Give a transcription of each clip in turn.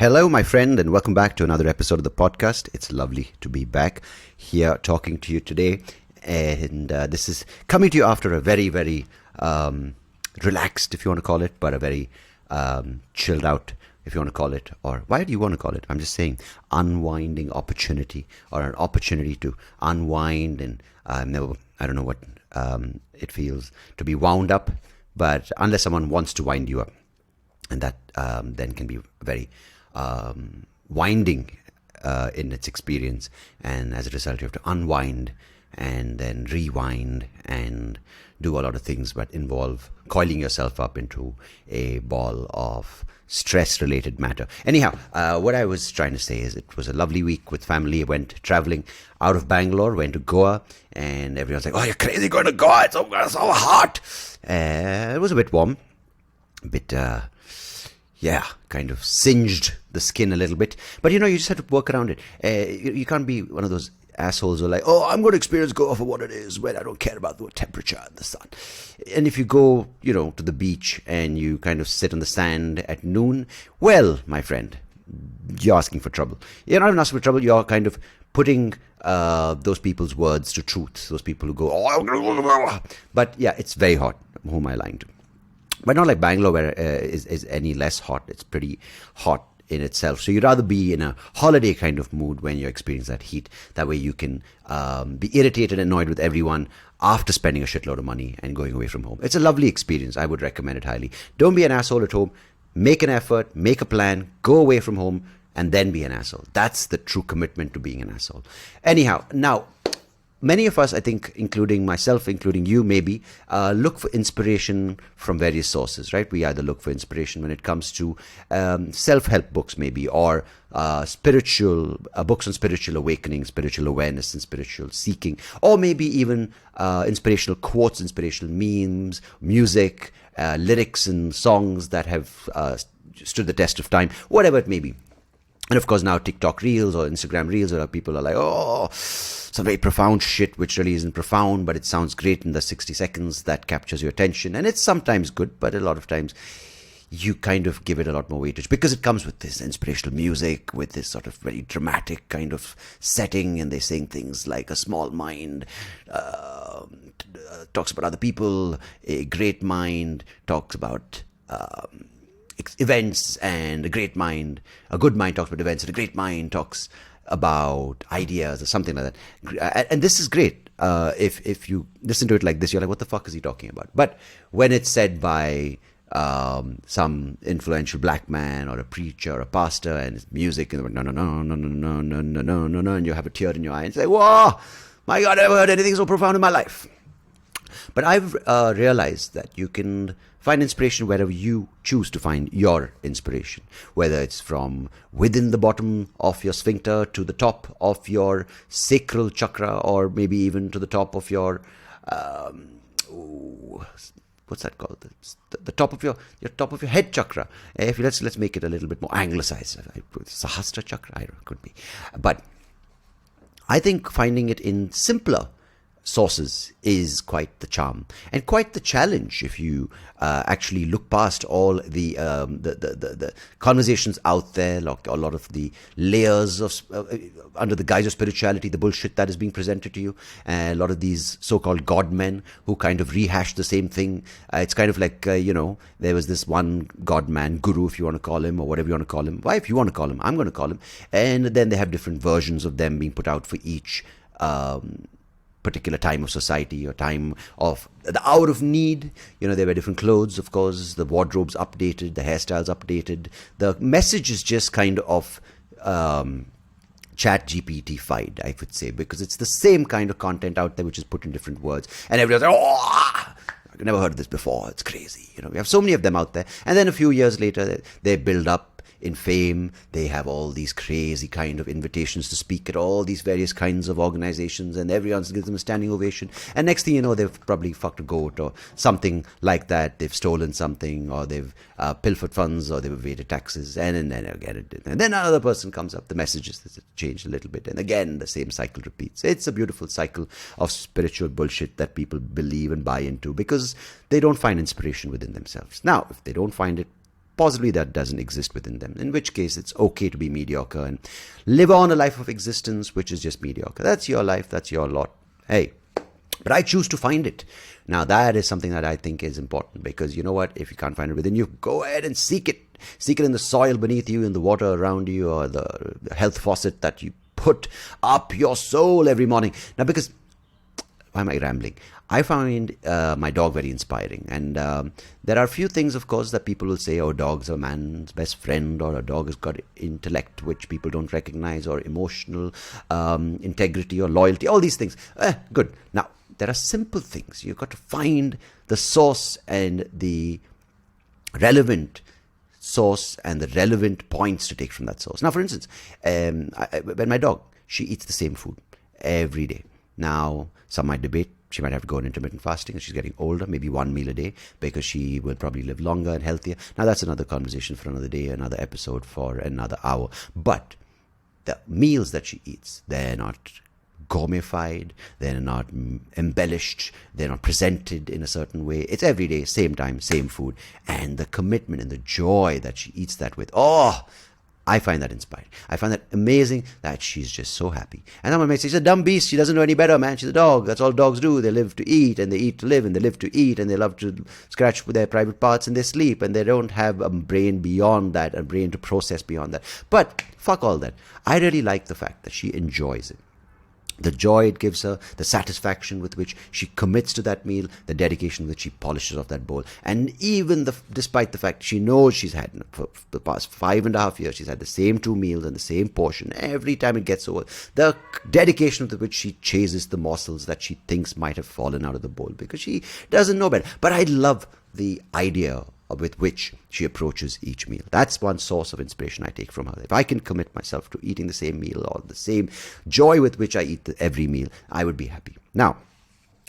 Hello, my friend, and welcome back to another episode of the podcast. It's lovely to be back here talking to you today. And this is coming to you after a very, very relaxed, if you want to call it, but a very chilled out, if you want to call it. Or why do you want to call it? I'm just saying unwinding opportunity, or an opportunity to unwind. And I don't know what it feels to be wound up, but unless someone wants to wind you up. And that then can be very winding in its experience, and as a result you have to unwind and then rewind and do a lot of things that involve coiling yourself up into a ball of stress-related matter. Anyhow, what I was trying to say is it was a lovely week with family. I went traveling out of Bangalore, went to Goa, and everyone's like, "Oh, you're crazy going to Goa, it's so hot." It was a bit warm, a bit kind of singed the skin a little bit. But, you just have to work around it. You can't be one of those assholes who are like, "Oh, I'm going to experience Goa for what it is, when I don't care about the temperature and the sun." And if you go, to the beach and you kind of sit on the sand at noon, well, my friend, you're asking for trouble. You're not even asking for trouble. You're kind of putting those people's words to truth. Those people who go, "Oh," but yeah, it's very hot. Who am I lying to? But not like Bangalore, where is any less hot. It's pretty hot in itself. So you'd rather be in a holiday kind of mood when you're experiencing that heat. That way you can be irritated and annoyed with everyone after spending a shitload of money and going away from home. It's a lovely experience. I would recommend it highly. Don't be an asshole at home. Make an effort, make a plan, go away from home, and then be an asshole. That's the true commitment to being an asshole. Anyhow, now, many of us, I think, including myself, including you maybe, look for inspiration from various sources, right? We either look for inspiration when it comes to self-help books maybe, or spiritual books on spiritual awakening, spiritual awareness, and spiritual seeking, or maybe even inspirational quotes, inspirational memes, music, lyrics and songs that have stood the test of time, whatever it may be. And of course now TikTok Reels or Instagram Reels, where people are like, "Oh, some very profound shit," which really isn't profound, but it sounds great in the 60 seconds that captures your attention. And it's sometimes good, but a lot of times you kind of give it a lot more weightage because it comes with this inspirational music, with this sort of very dramatic kind of setting, and they're saying things like a small mind talks about other people, a great mind talks about events, and a good mind talks about events, and a great mind talks about ideas, or something like that. And this is great. If you listen to it like this, you're like, "What the fuck is he talking about?" But when it's said by some influential black man or a preacher or a pastor, and it's music, and no, and you have a tear in your eye and say, "Whoa, my God, I never heard anything so profound in my life." But I've realized that you can find inspiration wherever you choose to find your inspiration, whether it's from within the bottom of your sphincter to the top of your sacral chakra, or maybe even to the top of your what's that called? The top of your head chakra. If let's make it a little bit more anglicized, Sahasra chakra, I don't know, could be. But I think finding it in simpler sources is quite the charm and quite the challenge if you actually look past all the conversations out there, like a lot of the layers of under the guise of spirituality, the bullshit that is being presented to you, and a lot of these so-called god men who kind of rehash the same thing. It's kind of like there was this one god man, guru if you want to call him, or whatever you want to call him. Why, if you want to call him, I'm going to call him. And then they have different versions of them being put out for each particular time of society, or time of the hour of need. There were different clothes, of course, the wardrobes updated, the hairstyles updated, the message is just kind of chat GPT-fied, I would say, because it's the same kind of content out there which is put in different words, and everyone's like, "Oh, I've never heard of this before, it's crazy." We have so many of them out there, and then a few years later they build up in fame. They have all these crazy kind of invitations to speak at all these various kinds of organizations, and everyone gives them a standing ovation. And next thing you know, they've probably fucked a goat or something like that. They've stolen something, or they've pilfered funds, or they've evaded taxes. And then again, and then another person comes up. The messages changed a little bit, and again the same cycle repeats. It's a beautiful cycle of spiritual bullshit that people believe and buy into because they don't find inspiration within themselves. Now, if they don't find it, possibly that doesn't exist within them, in which case it's okay to be mediocre and live on a life of existence which is just mediocre. That's your life, that's your lot. Hey, but I choose to find it. Now that is something that I think is important, because you know what, if you can't find it within you, go ahead and seek it. Seek it in the soil beneath you, in the water around you, or the health faucet that you put up your soul every morning. Now, because, why am I rambling? I find my dog very inspiring. And there are a few things, of course, that people will say, oh, dog's a man's best friend, or a dog has got intellect which people don't recognize, or emotional integrity or loyalty, all these things. Good. Now, there are simple things. You've got to find the source and the relevant source and the relevant points to take from that source. Now, for instance, when my dog, she eats the same food every day. Now, some might debate she might have to go on intermittent fasting, and she's getting older, maybe one meal a day, because she will probably live longer and healthier. Now, that's another conversation for another day, another episode for another hour. But the meals that she eats, they're not gourmetified, they're not embellished, they're not presented in a certain way. It's every day, same time, same food. And the commitment and the joy that she eats that with, I find that inspiring. I find that amazing, that she's just so happy. And someone may say, she's a dumb beast, she doesn't know any better, man. She's a dog. That's all dogs do. They live to eat, and they eat to live, and they live to eat, and they love to scratch with their private parts in their sleep, and they don't have a brain beyond that, a brain to process beyond that. But fuck all that. I really like the fact that she enjoys it. The joy it gives her, the satisfaction with which she commits to that meal, the dedication with which she polishes off that bowl. And even despite the fact she knows she's had, for the past 5.5 years, she's had the same 2 meals and the same portion every time it gets over, the dedication with which she chases the morsels that she thinks might have fallen out of the bowl, because she doesn't know better. But I love the idea with which she approaches each meal. That's one source of inspiration I take from her. If I can commit myself to eating the same meal, or the same joy with which I eat every meal, I would be happy. Now,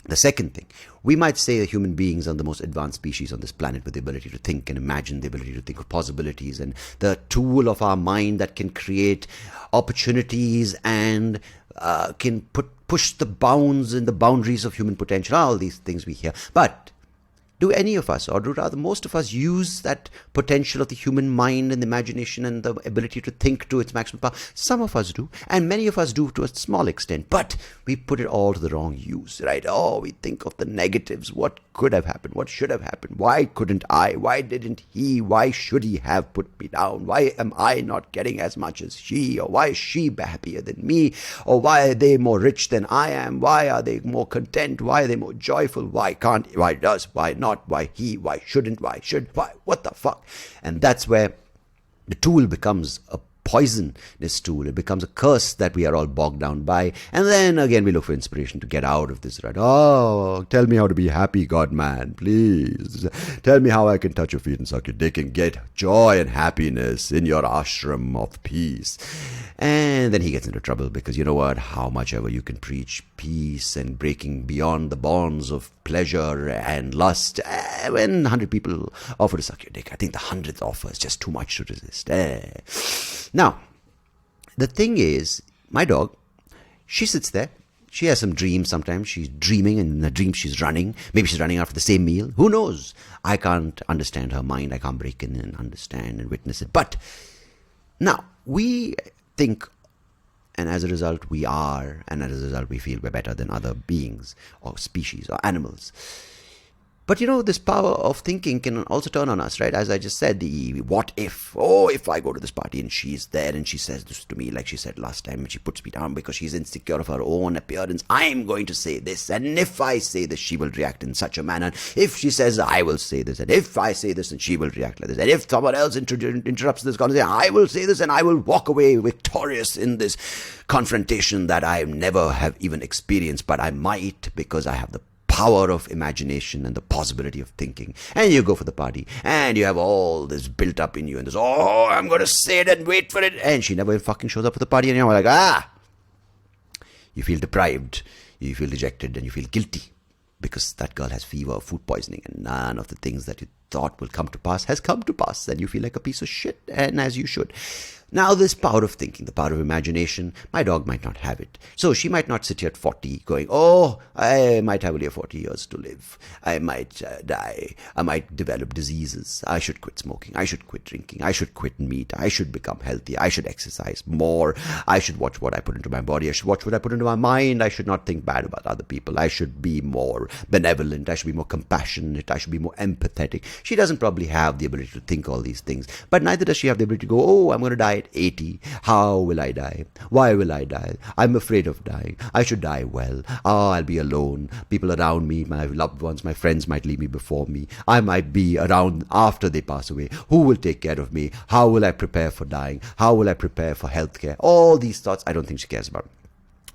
the second thing, we might say that human beings are the most advanced species on this planet, with the ability to think and imagine, the ability to think of possibilities, and the tool of our mind that can create opportunities and can push the bounds and the boundaries of human potential. All these things we hear. But do any of us, or do rather most of us, use that potential of the human mind and the imagination and the ability to think to its maximum power? Some of us do, and many of us do to a small extent, but we put it all to the wrong use, right? We think of the negatives. What could have happened? What should have happened? Why couldn't I? Why didn't he? Why should he have put me down? Why am I not getting as much as she? Or why is she happier than me? Or why are they more rich than I am? Why are they more content? Why are they more joyful? Why can't? Why does? Why not? Why he? Why shouldn't? Why should? Why? What the fuck? And that's where the tool becomes a poisonous tool. It becomes a curse that we are all bogged down by. And then again, we look for inspiration to get out of this, right? Tell me how to be happy, God man, please. Tell me how I can touch your feet and suck your dick and get joy and happiness in your ashram of peace. And then he gets into trouble, because you know what? How much ever you can preach peace and breaking beyond the bonds of pleasure and lust, when 100 people offer to suck your dick, I think the 100th offer is just too much to resist. Now, the thing is, my dog, she sits there. She has some dreams sometimes. She's dreaming, and in the dream she's running. Maybe she's running after the same meal. Who knows? I can't understand her mind. I can't break in and understand and witness it. But now, we think, and as a result we are, and as a result we feel we're better than other beings or species or animals. But you know, this power of thinking can also turn on us, right? As I just said, the what if. If I go to this party and she's there and she says this to me like she said last time, and she puts me down because she's insecure of her own appearance, I'm going to say this. And if I say this, she will react in such a manner. If she says, I will say this. And if I say this, then she will react like this. And if someone else interrupts this conversation, I will say this, and I will walk away victorious in this confrontation that I never have even experienced, but I might, because I have the power of imagination and the possibility of thinking. And you go for the party, and you have all this built up in you, and this, I'm going to say it and wait for it. And she never fucking shows up for the party, and you're like, you feel deprived, you feel dejected, and you feel guilty, because that girl has fever, food poisoning, and none of the things that you thought will come to pass has come to pass, and you feel like a piece of shit, and as you should. Now, this power of thinking, the power of imagination, my dog might not have it. So she might not sit here at 40 going, oh, I might have only 40 years to live. I might die. I might develop diseases. I should quit smoking. I should quit drinking. I should quit meat. I should become healthy. I should exercise more. I should watch what I put into my body. I should watch what I put into my mind. I should not think bad about other people. I should be more benevolent. I should be more compassionate. I should be more empathetic. She doesn't probably have the ability to think all these things, but neither does she have the ability to go, oh, I'm going to die at 80. How will I die? Why will I die? I'm afraid of dying. I should die well. Oh, I'll be alone. People around me, my loved ones, my friends might leave me before me. I might be around after they pass away. Who will take care of me? How will I prepare for dying? How will I prepare for healthcare? All these thoughts, I don't think she cares about.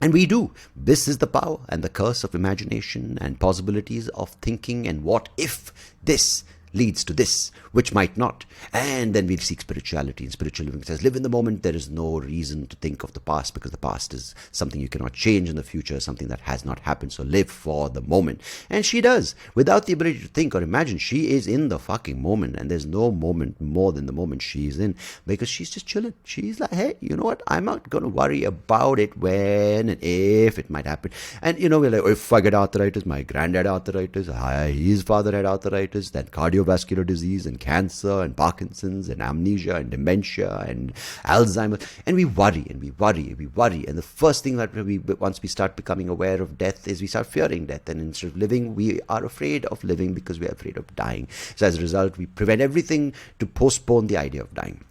And we do. This is the power and the curse of imagination and possibilities of thinking, and what if this leads to this, which might not. And then we seek spirituality, and spiritual living says, live in the moment. There is no reason to think of the past, because the past is something you cannot change, and the future is something that has not happened. So live for the moment. And she does. Without the ability to think or imagine, she is in the fucking moment, and there's no moment more than the moment she's in, because she's just chilling. She's like, hey, you know what? I'm not going to worry about it when and if it might happen. And we're like, if I get arthritis, my granddad had arthritis, his father had arthritis, then cardiovascular disease and cancer and Parkinson's and amnesia and dementia and Alzheimer. And we worry and we worry and we worry. And the first thing that once we start becoming aware of death, is we start fearing death. And instead of living, we are afraid of living because we are afraid of dying. So as a result, we prevent everything to postpone the idea of dying.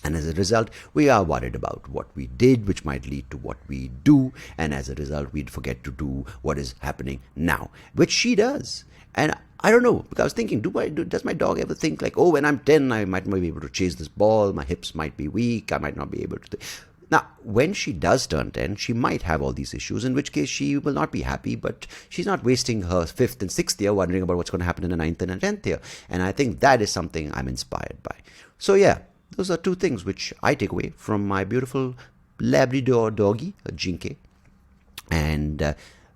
And as a result, we are worried about what we did, which might lead to what we do. And as a result, we'd forget to do what is happening now, which she does. And I don't know, because I was thinking, does my dog ever think like, oh, when I'm 10, I might not be able to chase this ball, my hips might be weak, I might not be able to... Now, when she does turn 10, she might have all these issues, in which case she will not be happy, but she's not wasting her 5th and 6th year wondering about what's going to happen in the 9th and the 10th year. And I think that is something I'm inspired by. So yeah, those are two things which I take away from my beautiful Labrador doggy, a Jinke. And,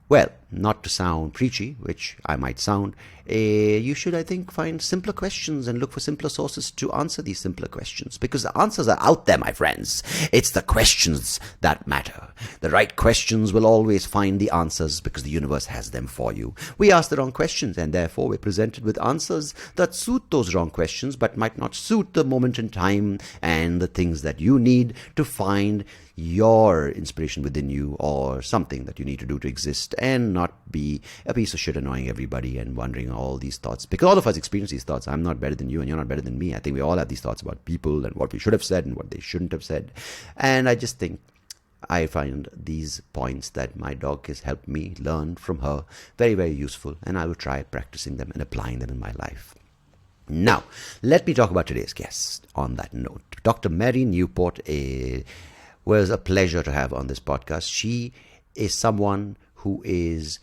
well, not to sound preachy, which I might sound, you should, I think, find simpler questions and look for simpler sources to answer these simpler questions. Because the answers are out there, my friends. It's the questions that matter. The right questions will always find the answers, because the universe has them for you. We ask the wrong questions, and therefore we're presented with answers that suit those wrong questions, but might not suit the moment in time and the things that you need to find your inspiration within you, or something that you need to do to exist and not be a piece of shit annoying everybody and wondering all these thoughts. Because all of us experience these thoughts. I'm not better than you and you're not better than me. I think we all have these thoughts about people and what we should have said and what they shouldn't have said. And I just think I find these points that my dog has helped me learn from her very, very useful, and I will try practicing them and applying them in my life. Now, let me talk about today's guest on that note. Dr. Mary Newport was a pleasure to have on this podcast. She is someone who is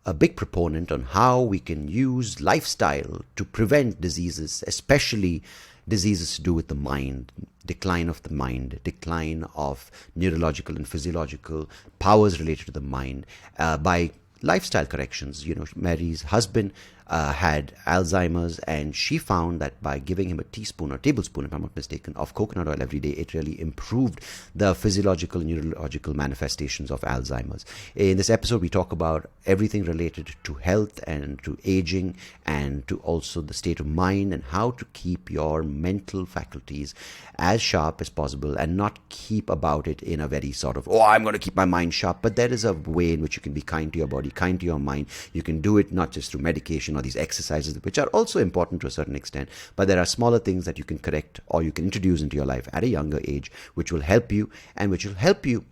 a big proponent on how we can use lifestyle to prevent diseases, especially diseases to do with the mind, decline of the mind, decline of neurological and physiological powers related to the mind, by lifestyle corrections. Mary's husband had Alzheimer's, and she found that by giving him a teaspoon or tablespoon, if I'm not mistaken, of coconut oil every day, it really improved the physiological and neurological manifestations of Alzheimer's. In this episode, we talk about everything related to health and to aging, and to also the state of mind, and how to keep your mental faculties as sharp as possible, and not keep about it in a very sort of, I'm going to keep my mind sharp. But there is a way in which you can be kind to your body, kind to your mind. You can do it not just through medication or these exercises, which are also important to a certain extent, but there are smaller things that you can correct or you can introduce into your life at a younger age, which will help you, and which will help you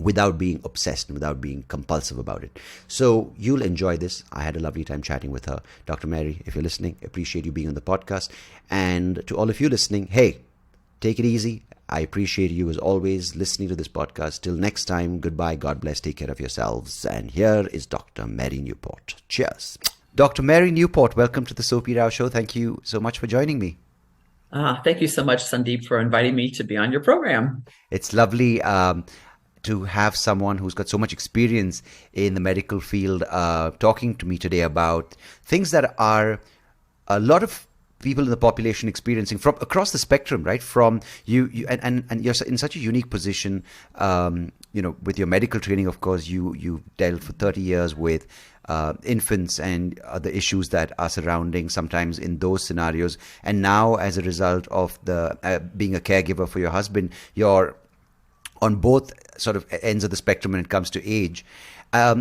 without being obsessed and without being compulsive about it. So you'll enjoy this. I had a lovely time chatting with her. Dr. Mary, if you're listening, appreciate you being on the podcast. And to all of you listening, hey, take it easy. I appreciate you as always listening to this podcast. Till next time, goodbye, God bless, take care of yourselves. And here is Dr. Mary Newport. Cheers. Dr. Mary Newport, welcome to the SoapyRao Show. Thank you so much for joining me. Thank you so much, Sandeep, for inviting me to be on your program. It's lovely to have someone who's got so much experience in the medical field talking to me today about things that are a lot of people in the population experiencing from across the spectrum, right? From and you're in such a unique position, with your medical training. Of course, you dealt for 30 years with infants and the issues that are surrounding sometimes in those scenarios. And now, as a result of the being a caregiver for your husband, you're on both sort of ends of the spectrum when it comes to age. I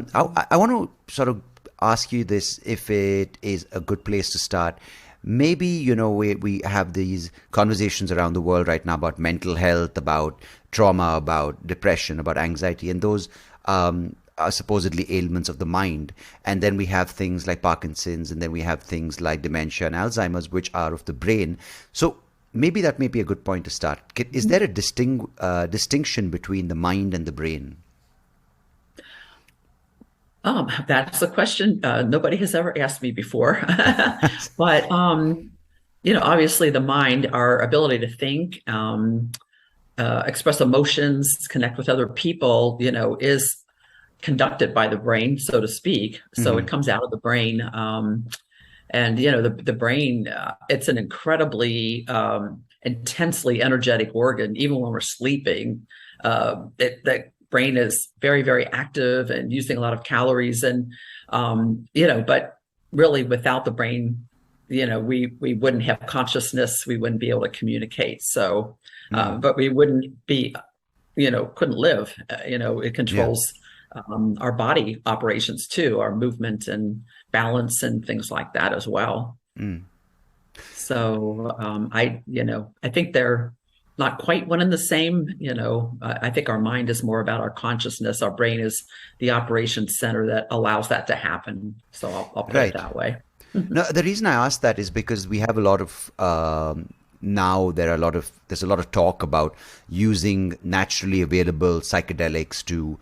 want to sort of ask you this, if it is a good place to start. Maybe, we have these conversations around the world right now about mental health, about trauma, about depression, about anxiety, and those are supposedly ailments of the mind. And then we have things like Parkinson's, and then we have things like dementia and Alzheimer's, which are of the brain. So maybe that may be a good point to start. Is there a distinction between the mind and the brain? That's a question nobody has ever asked me before. But, obviously the mind, our ability to think, express emotions, connect with other people, is conducted by the brain, so to speak. So it comes out of the brain. And, the brain, it's an incredibly intensely energetic organ. Even when we're sleeping, that brain is very, very active and using a lot of calories. And, but really without the brain, we wouldn't have consciousness. We wouldn't be able to communicate. So, but we wouldn't be, couldn't live. It controls our body operations too, our movement and balance and things like that as well. So I think they're not quite one and the same. I think our mind is more about our consciousness. Our brain is the operations center that allows that to happen. So I'll put it that way. No, the reason I asked that is because we have a lot of now there's a lot of talk about using naturally available psychedelics to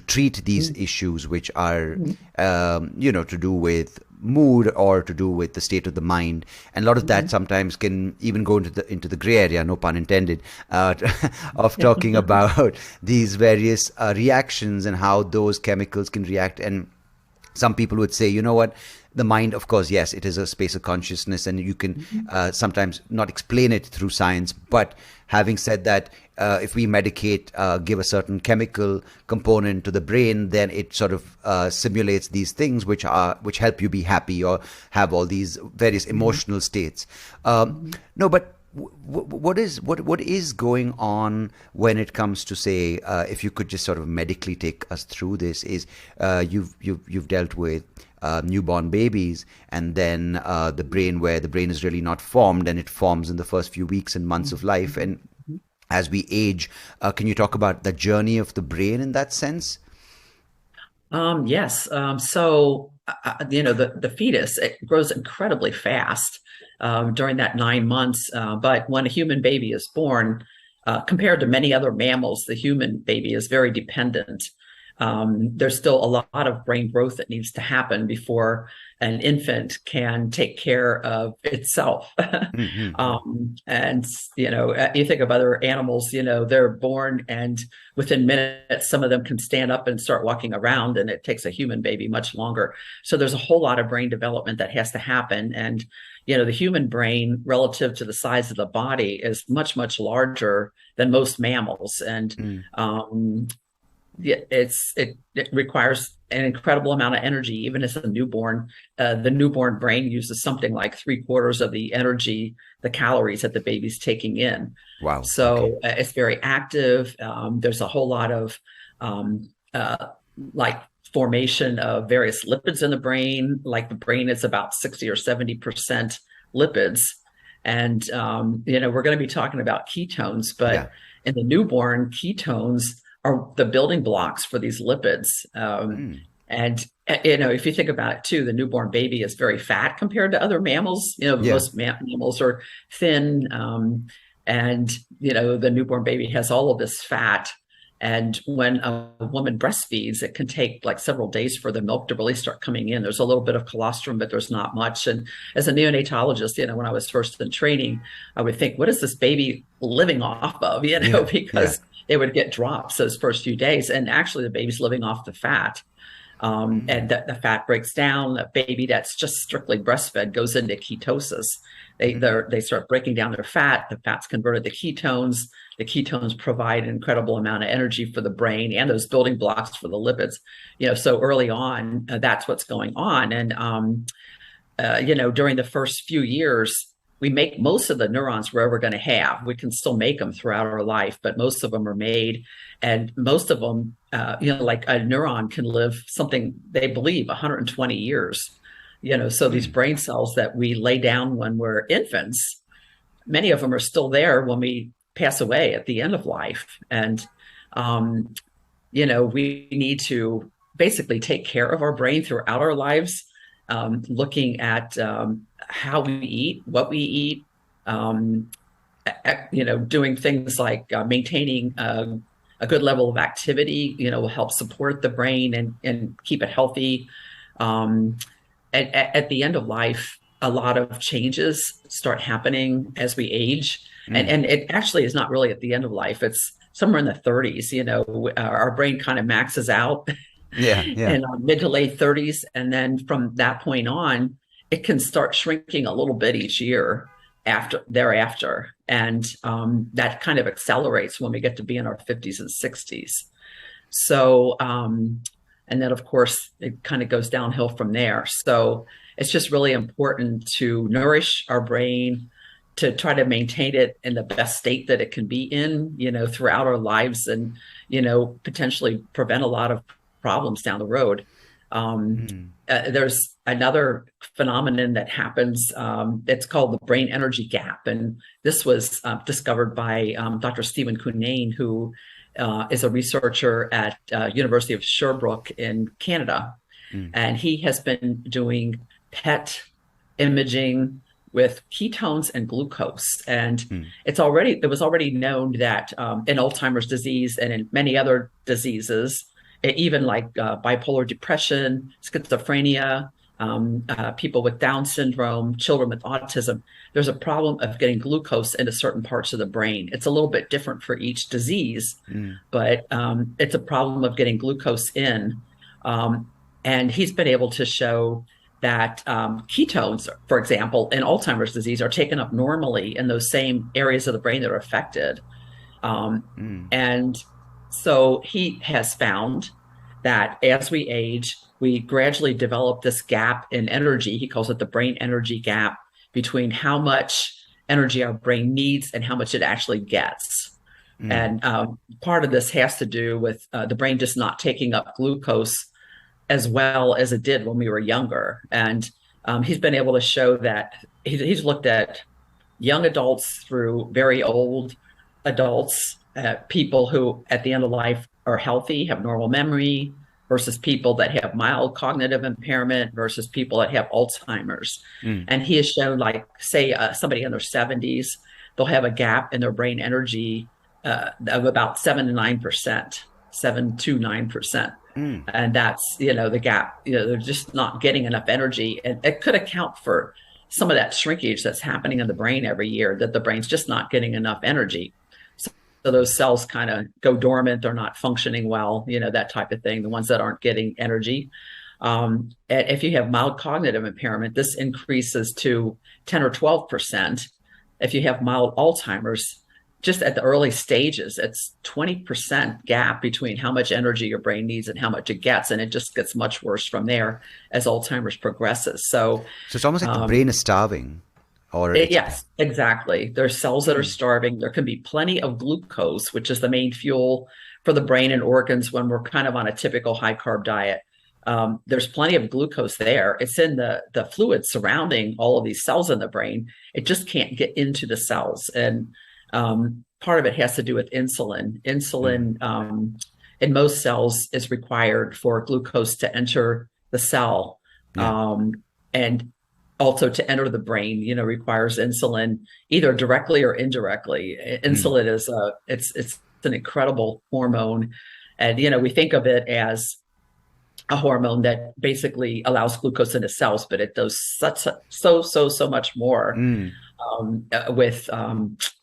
treat these issues, which are to do with mood or to do with the state of the mind. And a lot of that sometimes can even go into the gray area, no pun intended, of talking about these various reactions and how those chemicals can react. And some people would say, the mind, of course, yes, it is a space of consciousness, and you can sometimes not explain it through science. But having said that, if we medicate, give a certain chemical component to the brain, then it sort of simulates these things which help you be happy or have all these various emotional states. No, but what is going on when it comes to, say, if you could just sort of medically take us through this, is you've dealt with newborn babies, and then the brain, where the brain is really not formed, and it forms in the first few weeks and months of life. And as we age, can you talk about the journey of the brain in that sense? Yes. So, the fetus, it grows incredibly fast during that 9 months. But when a human baby is born, compared to many other mammals, the human baby is very dependent. There's still a lot of brain growth that needs to happen before an infant can take care of itself. And, you think of other animals, they're born and within minutes, some of them can stand up and start walking around, and it takes a human baby much longer. So there's a whole lot of brain development that has to happen. And, the human brain relative to the size of the body is much, much larger than most mammals. And, it requires an incredible amount of energy. Even as a newborn, the newborn brain uses something like 3/4 of the energy, the calories that the baby's taking in. Wow. So it's very active. There's a whole lot of formation of various lipids in the brain. Like the brain is about 60 or 70% lipids. And, we're going to be talking about ketones, but in the newborn, ketones are the building blocks for these lipids. And, if you think about it too, the newborn baby is very fat compared to other mammals. Most mammals are thin. And, the newborn baby has all of this fat. And when a woman breastfeeds, it can take like several days for the milk to really start coming in. There's a little bit of colostrum, but there's not much. And as a neonatologist, when I was first in training, I would think, what is this baby living off of? Because it would get drops those first few days. And actually the baby's living off the fat. And the fat breaks down. The baby that's just strictly breastfed goes into ketosis. They start breaking down their fat. The fat's converted to ketones. The ketones provide an incredible amount of energy for the brain and those building blocks for the lipids. So early on, that's what's going on. And during the first few years, we make most of the neurons we're ever going to have. We can still make them throughout our life, but most of them are made, and most of them, like a neuron can live something they believe 120 years. So these brain cells that we lay down when we're infants, many of them are still there when we pass away at the end of life. And, we need to basically take care of our brain throughout our lives, looking at how we eat, what we eat, doing things like maintaining a good level of activity, will help support the brain and keep it healthy. At the end of life, a lot of changes start happening as we age. And it actually is not really at the end of life. It's somewhere in the 30s, our brain kind of maxes out. Yeah. In mid to late 30s. And then from that point on, it can start shrinking a little bit each year thereafter. And that kind of accelerates when we get to be in our 50s and 60s. So, and then of course, it kind of goes downhill from there. So it's just really important to nourish our brain, to try to maintain it in the best state that it can be in, throughout our lives, and, potentially prevent a lot of problems down the road. There's another phenomenon that happens. It's called the brain energy gap. And this was discovered by Dr. Stephen Cunnane, who is a researcher at University of Sherbrooke in Canada. And he has been doing PET imaging with ketones and glucose. And it was already known that in Alzheimer's disease and in many other diseases, even like bipolar depression, schizophrenia, people with Down syndrome, children with autism, there's a problem of getting glucose into certain parts of the brain. It's a little bit different for each disease, but it's a problem of getting glucose in. And he's been able to show that ketones, for example, in Alzheimer's disease are taken up normally in those same areas of the brain that are affected. And so he has found that as we age, we gradually develop this gap in energy. He calls it the brain energy gap, between how much energy our brain needs and how much it actually gets. And part of this has to do with the brain just not taking up glucose as well as it did when we were younger. And he's been able to show that he's looked at young adults through very old adults, people who at the end of life are healthy, have normal memory, versus people that have mild cognitive impairment versus people that have Alzheimer's. And he has shown, like, say, somebody in their 70s, they'll have a gap in their brain energy of about 7 to 9%. And that's, the gap, they're just not getting enough energy. And it could account for some of that shrinkage that's happening in the brain every year, that the brain's just not getting enough energy. So those cells kind of go dormant, they're not functioning well, that type of thing, the ones that aren't getting energy. If you have mild cognitive impairment, this increases to 10 or 12%. If you have mild Alzheimer's, just at the early stages, it's 20% gap between how much energy your brain needs and how much it gets. And it just gets much worse from there as Alzheimer's progresses. So it's almost like the brain is starving. Yes, exactly. There's cells that are starving. There can be plenty of glucose, which is the main fuel for the brain and organs when we're kind of on a typical high carb diet. There's plenty of glucose there. It's in the fluid surrounding all of these cells in the brain. It just can't get into the cells. And part of it has to do with insulin. Insulin in most cells is required for glucose to enter the cell. And also to enter the brain, requires insulin either directly or indirectly. Insulin is it's an incredible hormone. And, we think of it as a hormone that basically allows glucose into cells, but it does so much more.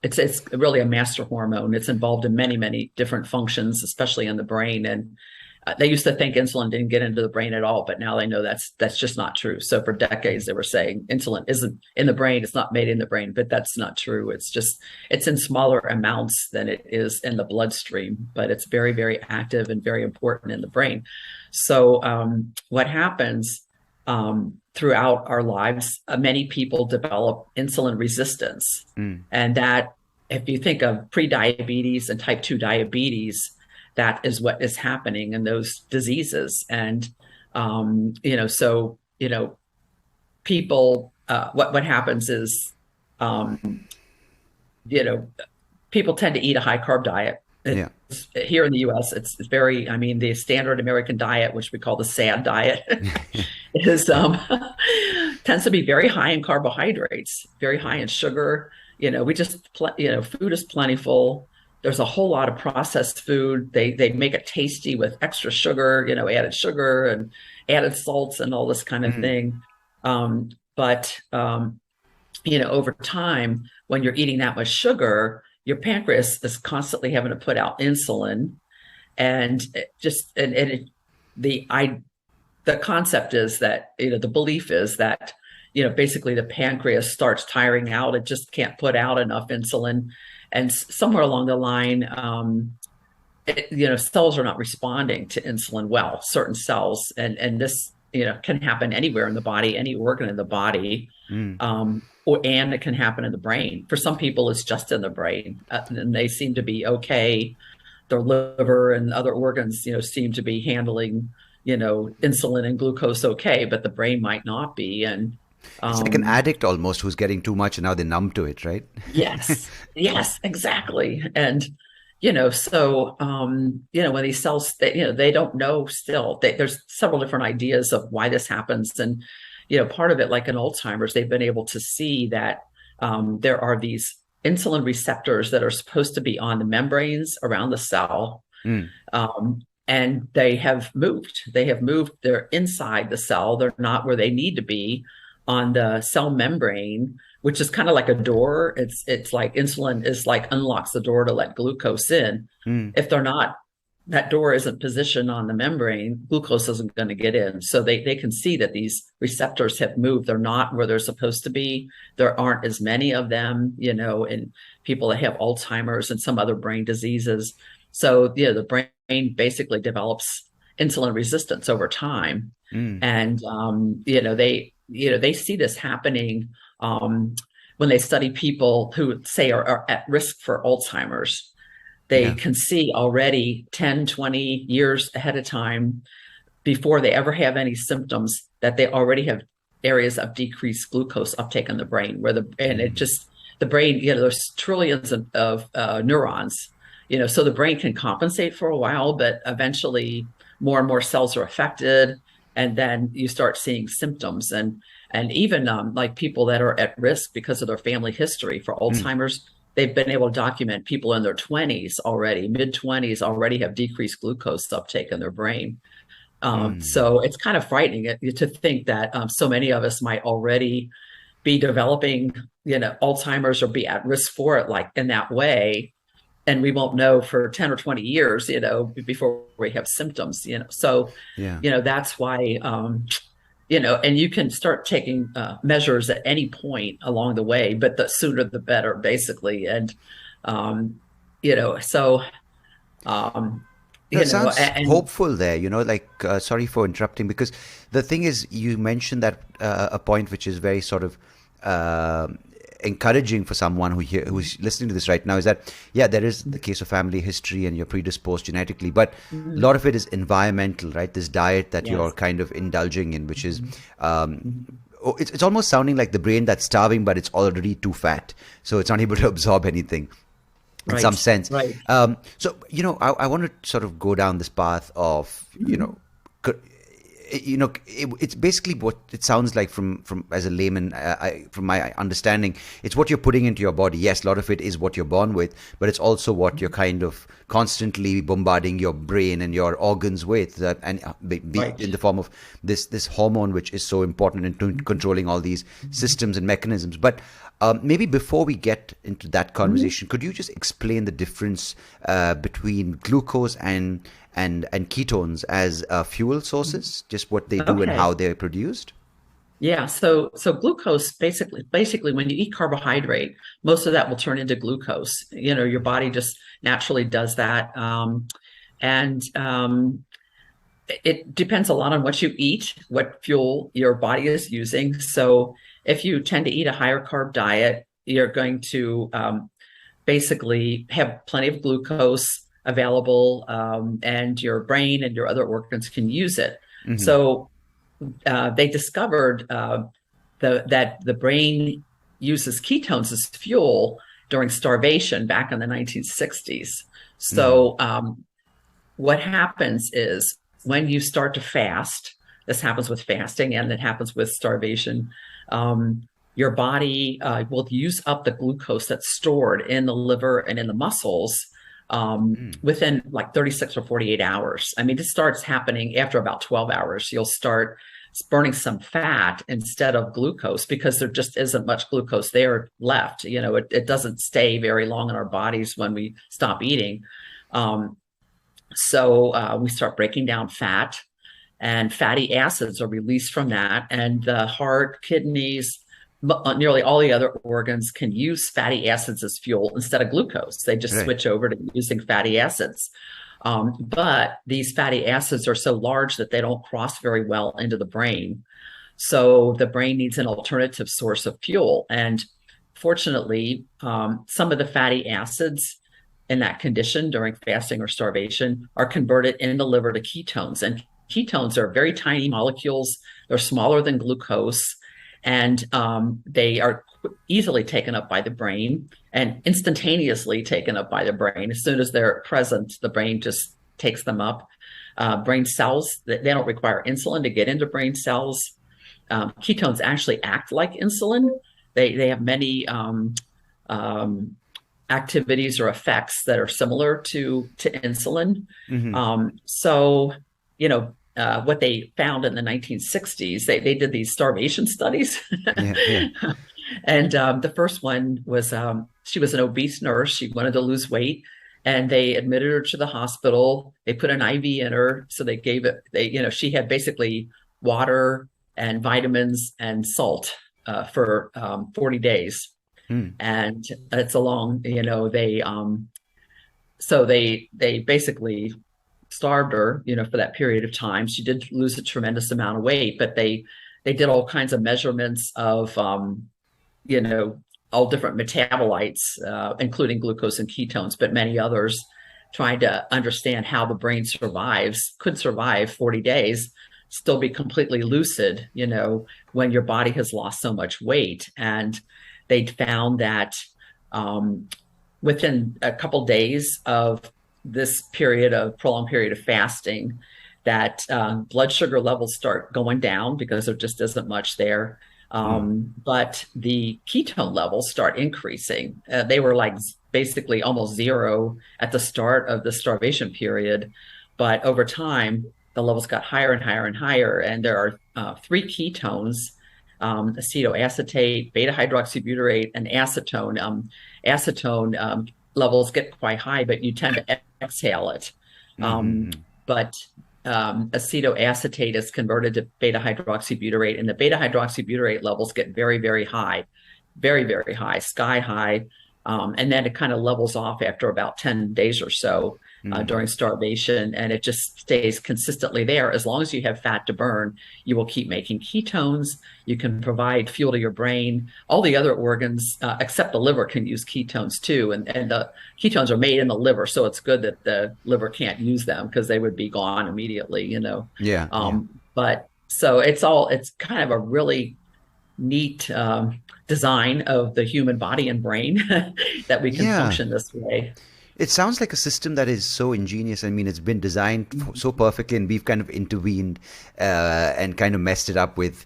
It's really a master hormone. It's involved in many different functions, especially in the brain. And they used to think insulin didn't get into the brain at all, but now they know that's just not true. So for decades they were saying insulin isn't in the brain, it's not made in the brain, but that's not true. It's in smaller amounts than it is in the bloodstream, but it's very, very active and very important in the brain. So what happens throughout our lives, many people develop insulin resistance. And that, if you think of pre-diabetes and type 2 diabetes, that is what is happening in those diseases. And, people, what happens is, people tend to eat a high carb diet. Yeah. Here in the US, it's very, the standard American diet, which we call the SAD diet, is tends to be very high in carbohydrates, very high in sugar. Food is plentiful. There's a whole lot of processed food. They make it tasty with extra sugar, added sugar and added salts and all this kind of thing. But over time, when you're eating that much sugar, your pancreas is constantly having to put out insulin, and the concept is that, the belief is that, basically the pancreas starts tiring out. It just can't put out enough insulin. And somewhere along the line, cells are not responding to insulin well, certain cells. And this, can happen anywhere in the body, any organ in the body, and it can happen in the brain. For some people, it's just in the brain, and they seem to be okay. Their liver and other organs, seem to be handling, insulin and glucose okay, but the brain might not be. And it's like an addict almost who's getting too much and now they're numb to it, right? Yes, exactly. And, when these cells, they don't know still. There's several different ideas of why this happens. And, part of it, like in Alzheimer's, they've been able to see that there are these insulin receptors that are supposed to be on the membranes around the cell. And they have moved. They're inside the cell. They're not where they need to be on the cell membrane, which is kind of like a door. It's like insulin is like unlocks the door to let glucose in. If they're not, that door isn't positioned on the membrane, glucose isn't going to get in. So they can see that these receptors have moved. They're not where they're supposed to be. There aren't as many of them, in people that have Alzheimer's and some other brain diseases. So, the brain basically develops insulin resistance over time. And, they see this happening when they study people who say are at risk for Alzheimer's. They can see already 10, 20 years ahead of time, before they ever have any symptoms, that they already have areas of decreased glucose uptake in the brain, the brain, there's trillions of neurons, so the brain can compensate for a while, but eventually more and more cells are affected. And then you start seeing symptoms, and even like people that are at risk because of their family history for Alzheimer's, they've been able to document people in their 20s already, mid-20s already have decreased glucose uptake in their brain. So it's kind of frightening to think that so many of us might already be developing, Alzheimer's, or be at risk for it, like in that way. And we won't know for 10 or 20 years, before we have symptoms, So, that's why, and you can start taking measures at any point along the way, but the sooner the better, basically. And, That sounds hopeful there, sorry for interrupting, because the thing is, you mentioned that a point which is very sort of encouraging for someone who's listening to this right now, is that, there is the case of family history and you're predisposed genetically, but a lot of it is environmental, right? This diet that you're kind of indulging in, which is, it's almost sounding like the brain that's starving, but it's already too fat. So it's not able to absorb anything. In some sense. Right. So, I want to sort of go down this path of, it's basically what it sounds like from as a layman, from my understanding, it's what you're putting into your body. Yes, a lot of it is what you're born with, but it's also what you're kind of constantly bombarding your brain and your organs with, and in the form of this hormone, which is so important in controlling all these systems and mechanisms. But Maybe before we get into that conversation, could you just explain the difference between glucose and ketones as fuel sources, just what they do and how Okay. they're produced? Yeah, so glucose basically when you eat carbohydrate, most of that will turn into glucose. Your body just naturally does that. And it depends a lot on what you eat, what fuel your body is using. So if you tend to eat a higher carb diet, you're going to basically have plenty of glucose available, and your brain and your other organs can use it. Hmm. So they discovered that the brain uses ketones as fuel during starvation back in the 1960s. Hmm. So what happens is when you start to fast, this happens with fasting and it happens with starvation. Your body will use up the glucose that's stored in the liver and in the muscles within like 36 or 48 hours. I mean, this starts happening after about 12 hours. You'll start burning some fat instead of glucose because there just isn't much glucose there left. It doesn't stay very long in our bodies when we stop eating. Um, so we start breaking down fat, and fatty acids are released from that. And the heart, kidneys, nearly all the other organs can use fatty acids as fuel instead of glucose. They just Right. switch over to using fatty acids. But these fatty acids are so large that they don't cross very well into the brain. So the brain needs an alternative source of fuel. And fortunately, some of the fatty acids in that condition during fasting or starvation are converted in the liver to ketones. And ketones are very tiny molecules. They're smaller than glucose, and they are easily taken up by the brain and instantaneously taken up by the brain. As soon as they're present, the brain just takes them up. Brain cells, they don't require insulin to get into brain cells. Ketones actually act like insulin. They have many um, activities or effects that are similar to insulin. Hmm. So, what they found in the 1960s, they did these starvation studies. Yeah. Yeah. And the first one was she was an obese nurse. She wanted to lose weight. And they admitted her to the hospital. They put an IV in her. So they gave it, she had basically water and vitamins and salt for 40 days. Mm. And it's a long, so they basically starved her, for that period of time. She did lose a tremendous amount of weight, but they did all kinds of measurements of you know, all different metabolites, including glucose and ketones, but many others, trying to understand how the brain could survive 40 days, still be completely lucid, when your body has lost so much weight. And they found that um, within a couple days of this prolonged period of fasting, that blood sugar levels start going down because there just isn't much there. Mm. But the ketone levels start increasing. They were like basically almost zero at the start of the starvation period. But over time, the levels got higher and higher and higher. And there are three ketones: acetoacetate, beta-hydroxybutyrate, and acetone. Acetone levels get quite high, but you tend to exhale it. Um, Hmm. but acetoacetate is converted to beta hydroxybutyrate, and the beta hydroxybutyrate levels get very, very high, very, very high, sky high. And then it kind of levels off after about 10 days or so Hmm. during starvation, and it just stays consistently there. As long as you have fat to burn, you will keep making ketones. You can provide fuel to your brain. All the other organs, except the liver, can use ketones too. And the ketones are made in the liver, so it's good that the liver can't use them because they would be gone immediately. Yeah. Yeah. But so it's kind of a really neat design of the human body and brain that we can Yeah. function this way. It sounds like a system that is so ingenious. I mean, it's been designed so perfectly, and we've kind of intervened and kind of messed it up with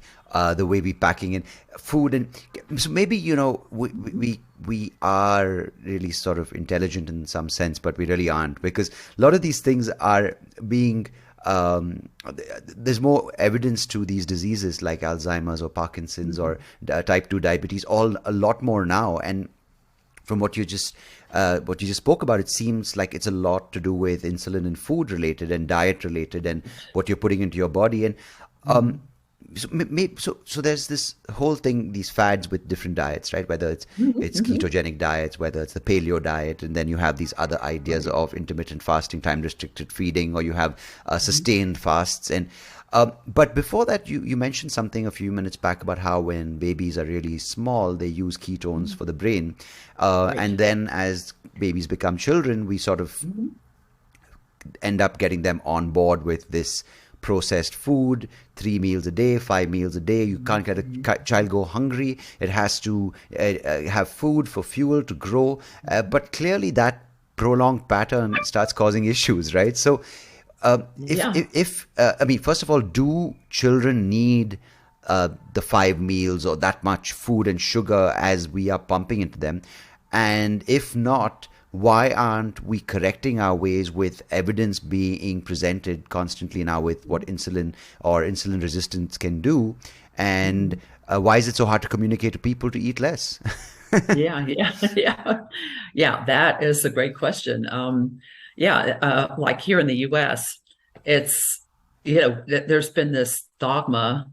the way we packing in food. And so maybe we are really sort of intelligent in some sense, but we really aren't, because a lot of these things are being there's more evidence to these diseases like Alzheimer's or Parkinson's or type 2 diabetes, all a lot more now. And from what you just spoke about, it seems like it's a lot to do with insulin and food related and diet related and what you're putting into your body. And so there's this whole thing, these fads with different diets, right? Whether it's ketogenic diets, whether it's the paleo diet, and then you have these other ideas of intermittent fasting, time restricted feeding, or you have sustained fasts. And but before that, you mentioned something a few minutes back about how when babies are really small, they use ketones for the brain. And then as babies become children, we sort of end up getting them on board with this processed food, 3 meals a day, 5 meals a day. You can't get a child go hungry. It has to have food for fuel to grow. But clearly that prolonged pattern starts causing issues, right? So I mean, first of all, do children need the 5 meals or that much food and sugar as we are pumping into them? And if not, why aren't we correcting our ways with evidence being presented constantly now with what insulin or insulin resistance can do? And why is it so hard to communicate to people to eat less? Yeah. That is a great question. Like here in the U.S., it's, there's been this dogma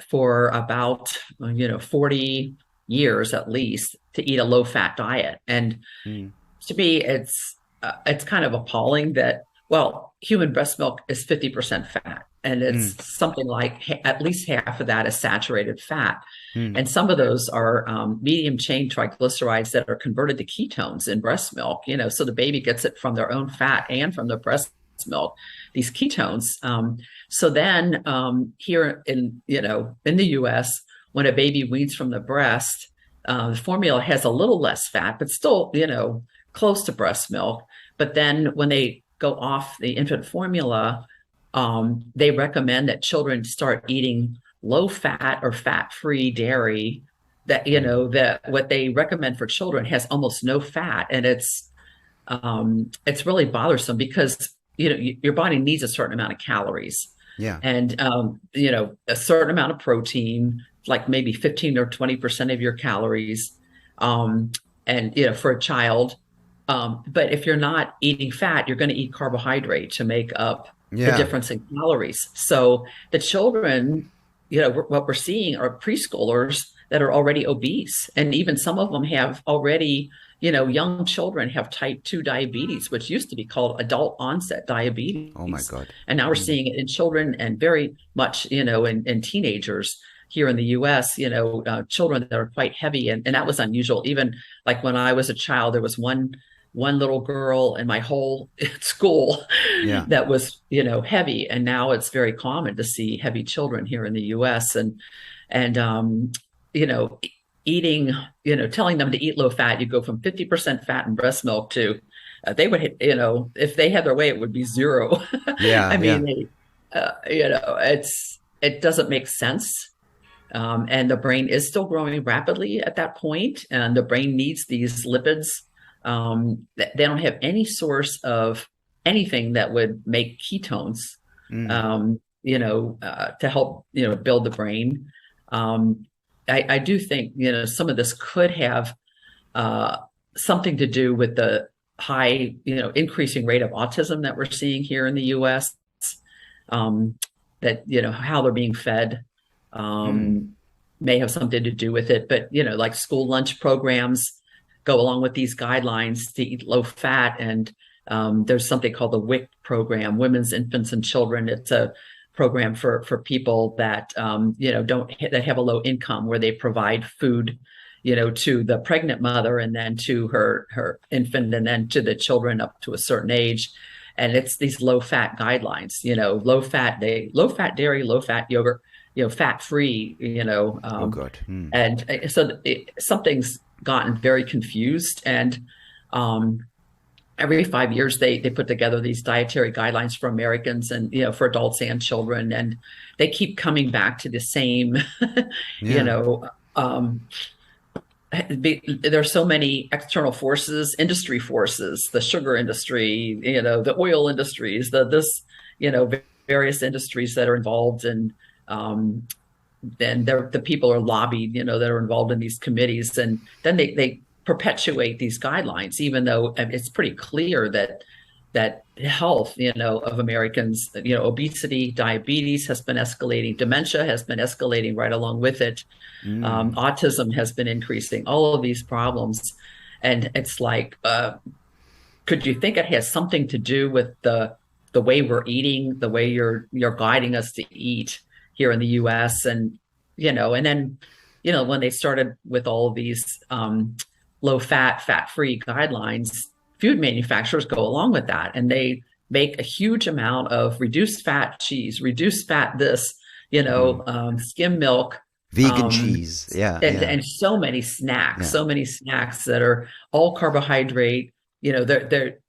for about 40 years at least to eat a low-fat diet. And to me, it's kind of appalling that, well, human breast milk is 50% fat, and it's something like at least half of that is saturated fat. And some of those are medium chain triglycerides that are converted to ketones in breast milk, so the baby gets it from their own fat and from the breast milk, these ketones. So then here in the US, when a baby weans from the breast, the formula has a little less fat, but still, close to breast milk. But then when they go off the infant formula, they recommend that children start eating low fat or fat-free dairy. That that what they recommend for children has almost no fat, and it's really bothersome because your body needs a certain amount of calories. Yeah. And a certain amount of protein, like maybe 15 or 20% of your calories, and for a child. But if you're not eating fat, you're going to eat carbohydrate to make up the difference in calories. So the children, what we're seeing are preschoolers that are already obese, and even some of them have already, young children have type 2 diabetes, which used to be called adult onset diabetes. Oh my God. And now we're seeing it in children and very much, in teenagers here in the US, children that are quite heavy. And that was unusual. Even like when I was a child, there was one little girl in my whole school that was, heavy. And now it's very common to see heavy children here in the US. And eating, telling them to eat low fat, you go from 50% fat in breast milk to they would hit, if they had their way, it would be 0. I mean, it doesn't make sense. And the brain is still growing rapidly at that point, and the brain needs these lipids. They don't have any source of anything that would make ketones, to help, build the brain. I do think, some of this could have something to do with the high, increasing rate of autism that we're seeing here in the U.S. That, how they're being fed may have something to do with it. But, like school lunch programs go along with these guidelines to eat low fat. And there's something called the WIC program, Women's, Infants, and Children. It's a program for people that, that have a low income, where they provide food, to the pregnant mother and then to her infant and then to the children up to a certain age. And it's these low fat guidelines, low fat dairy, low fat yogurt, fat free, oh God. And so something's gotten very confused. And every 5 years, they put together these dietary guidelines for Americans and, for adults and children. And they keep coming back to the same, there's so many external forces, industry forces, the sugar industry, the oil industries, various industries that are involved, and then the people are lobbied, that are involved in these committees, and then they perpetuate these guidelines, even though it's pretty clear that health, of Americans, obesity, diabetes has been escalating, dementia has been escalating right along with it, autism has been increasing, all of these problems, and it's like, could you think it has something to do with the way we're eating, the way you're guiding us to eat here in the U.S. and then when they started with all of these low fat, fat-free guidelines, food manufacturers go along with that, and they make a huge amount of reduced fat cheese, reduced fat this, skim milk, vegan cheese, and so many snacks, that are all carbohydrate. They're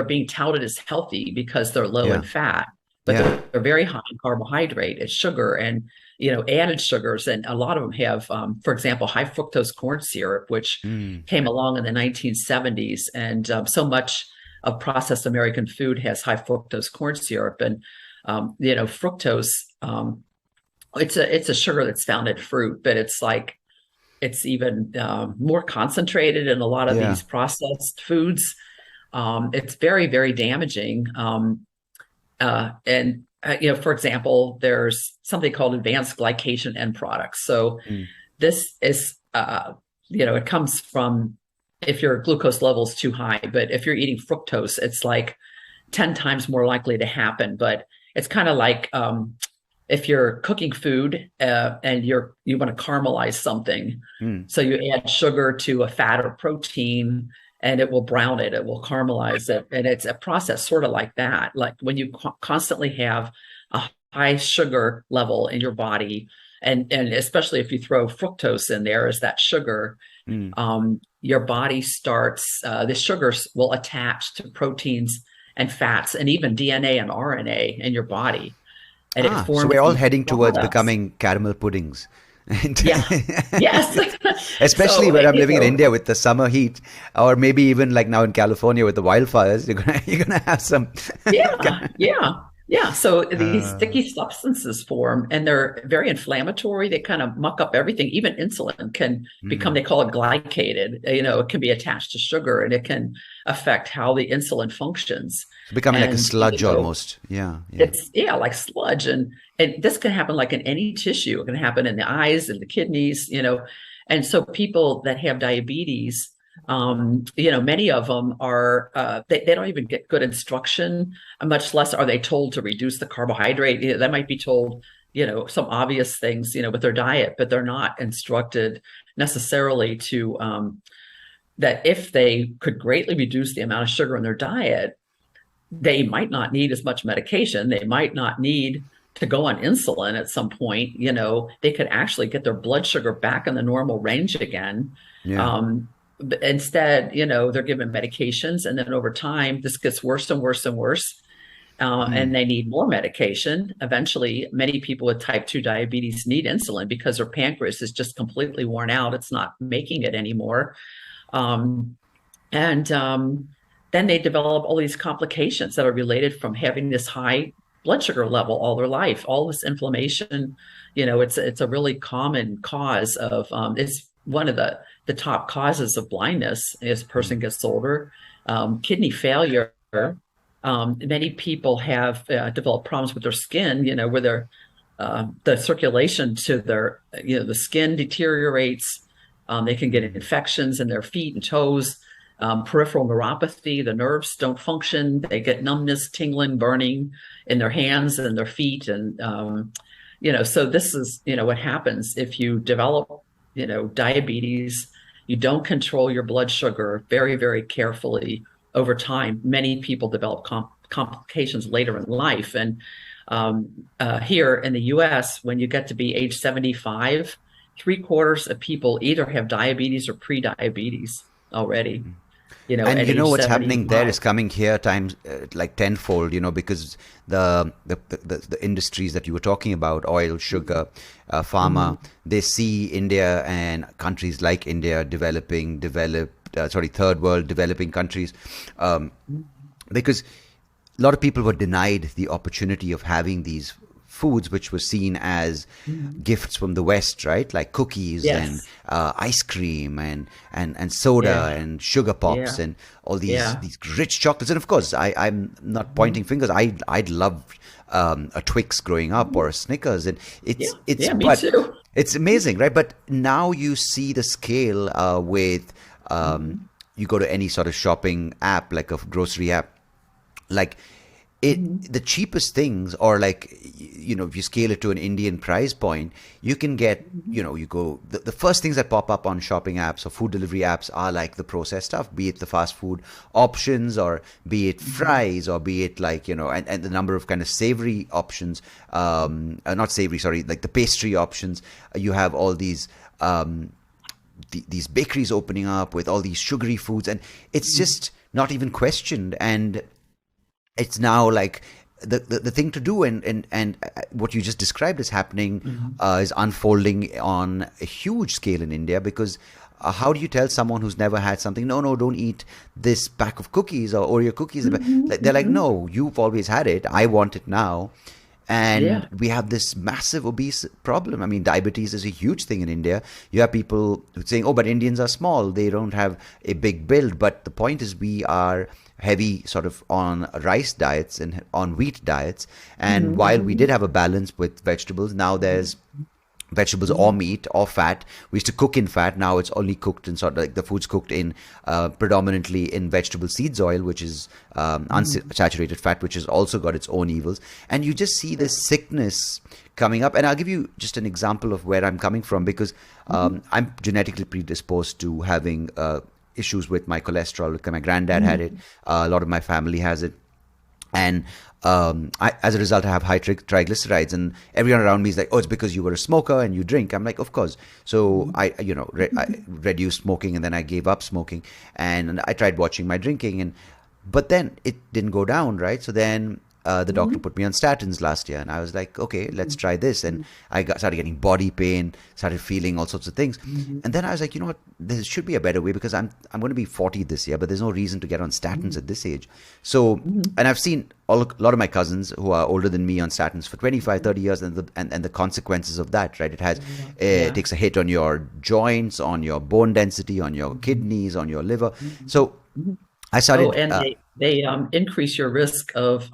being touted as healthy because they're low in fat, but they're very high in carbohydrate and sugar and added sugars, and a lot of them have, for example, high fructose corn syrup, which came along in the 1970s, and so much of processed American food has high fructose corn syrup, and fructose, it's a sugar that's found in fruit, but it's even more concentrated in a lot of these processed foods. It's very, very damaging. And for example, there's something called advanced glycation end products. So this is, it comes from if your glucose level is too high, but if you're eating fructose, it's like 10 times more likely to happen. But it's kind of like if you're cooking food and you want to caramelize something, so you add sugar to a fat or protein, and it will brown it, it will caramelize it. And it's a process sort of like that. Like when you constantly have a high sugar level in your body, and especially if you throw fructose in there as that sugar, your body starts, the sugars will attach to proteins and fats and even DNA and RNA in your body. And it forms, so we're all heading towards becoming caramel puddings. Yes. Especially when I'm living in India with the summer heat, or maybe even like now in California with the wildfires, you're gonna have some. So these sticky substances form, and they're very inflammatory. They kind of muck up everything. Even insulin can become, they call it glycated. It can be attached to sugar, and it can affect how the insulin functions. Becoming like a sludge almost. It's like sludge, and this can happen like in any tissue. It can happen in the eyes and the kidneys, and so people that have diabetes, many of them are, they don't even get good instruction, much less are they told to reduce the carbohydrate. They might be told, some obvious things, with their diet, but they're not instructed necessarily to, that if they could greatly reduce the amount of sugar in their diet, they might not need as much medication. They might not need to go on insulin at some point. They could actually get their blood sugar back in the normal range again. But instead, they're given medications, and then over time, this gets worse and worse and worse. And they need more medication. Eventually, many people with type 2 diabetes need insulin because their pancreas is just completely worn out. It's not making it anymore. Then they develop all these complications that are related from having this high blood sugar level all their life, all this inflammation. It's a really common cause of, it's one of the top causes of blindness as a person gets older. Kidney failure. Many people have developed problems with their skin, where the circulation to their, the skin deteriorates. They can get infections in their feet and toes. Peripheral neuropathy, the nerves don't function. They get numbness, tingling, burning in their hands and their feet. And, so this is, what happens if you develop, diabetes. You don't control your blood sugar very, very carefully over time. Many people develop complications later in life. And here in the US, when you get to be age 75, 3/4 of people either have diabetes or pre-diabetes already. And what's happening there is coming here times like tenfold, because the industries that you were talking about, oil, sugar, pharma, they see India and countries like India third world developing countries, because a lot of people were denied the opportunity of having these foods which were seen as gifts from the West, right? Like cookies and Yes. ice cream and soda Yeah. and sugar pops Yeah. and all Yeah. these rich chocolates. And of course, I'm not pointing fingers. I'd loved a Twix growing up or a Snickers, and Yeah. it's Yeah. Me but too. it's amazing, right? But now you see the scale with you go to any sort of shopping app, like a grocery app, like the cheapest things, or like if you scale it to an Indian price point, you can get you go the first things that pop up on shopping apps or food delivery apps are like the processed stuff, be it the fast food options, or be it fries, or be it like and the number of kind of savory options, not savory, sorry, like the pastry options. You have all these these bakeries opening up with all these sugary foods, and it's just not even questioned. And it's now like the thing to do, and what you just described is happening, is unfolding on a huge scale in India, because how do you tell someone who's never had something, no, don't eat this pack of cookies or Oreo cookies? They're like, no, you've always had it, I want it now. And Yeah. we have this massive obese problem. I mean, diabetes is a huge thing in India. You have people saying, oh, but Indians are small, they don't have a big build. But the point is, we are heavy sort of on rice diets and on wheat diets. And while we did have a balance with vegetables, now there's vegetables or meat or fat. We used to cook in fat. Now it's only cooked in sort of like the food's cooked in predominantly in vegetable seeds oil, which is unsaturated fat, which has also got its own evils. And you just see this sickness coming up. And I'll give you just an example of where I'm coming from, because I'm genetically predisposed to having issues with my cholesterol, because my granddad had it. A lot of my family has it. And as a result, I have high triglycerides, and everyone around me is like, "Oh, it's because you were a smoker and you drink." I'm like, "Of course." So I reduced smoking, and then I gave up smoking, and I tried watching my drinking, but then it didn't go down, right? So then the doctor put me on statins last year, and I was like, okay, let's try this. And started getting body pain, started feeling all sorts of things. And then I was like, you know what, there should be a better way, because I'm going to be 40 this year, but there's no reason to get on statins at this age. So, and I've seen a lot of my cousins who are older than me on statins for 25, 30 years, and the consequences of that, right? It takes a hit on your joints, on your bone density, on your kidneys, on your liver. So I started. Oh, and they increase your risk of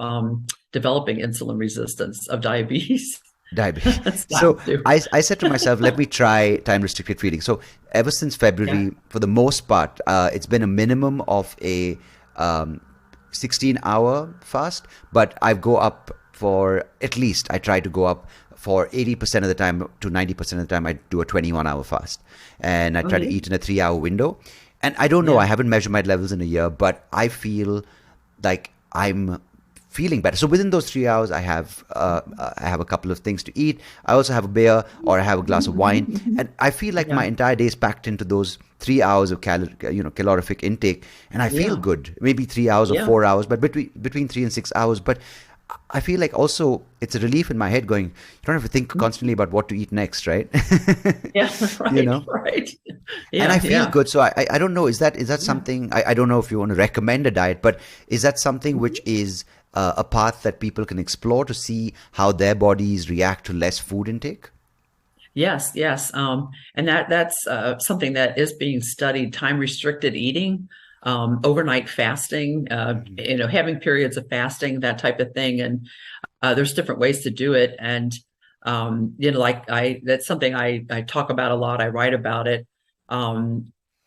developing insulin resistance of diabetes. Diabetes. That's So not too. I said to myself, let me try time restricted feeding. So ever since Yeah. February, for the most part, it's been a minimum of a 16-hour fast, but I go up for at least, I try to go up for 80% of the time to 90% of the time. I do a 21-hour fast, and I try to Okay. eat in a 3-hour window. And I don't know, Yeah. I haven't measured my levels in a year, but I feel like I'm feeling better. So within those 3 hours, I have a couple of things to eat. I also have a beer, or I have a glass of wine, and I feel like my Yeah. entire day is packed into those 3 hours of calorific intake, and I feel Yeah. good. Maybe 3 hours or Yeah. 4 hours, but between 3 and 6 hours. But I feel like also it's a relief in my head, going, you don't have to think constantly about what to eat next, right? Yeah. you Right. know. Right. And Yeah. I feel Yeah. good. So I don't know. Is that Yeah. something? I don't know if you want to recommend a diet, but is that something which is a path that people can explore to see how their bodies react to less food intake? Yes, yes. And that's something that is being studied, time restricted eating, overnight fasting, having periods of fasting, that type of thing. And there's different ways to do it. And that's something I talk about a lot. I write about it.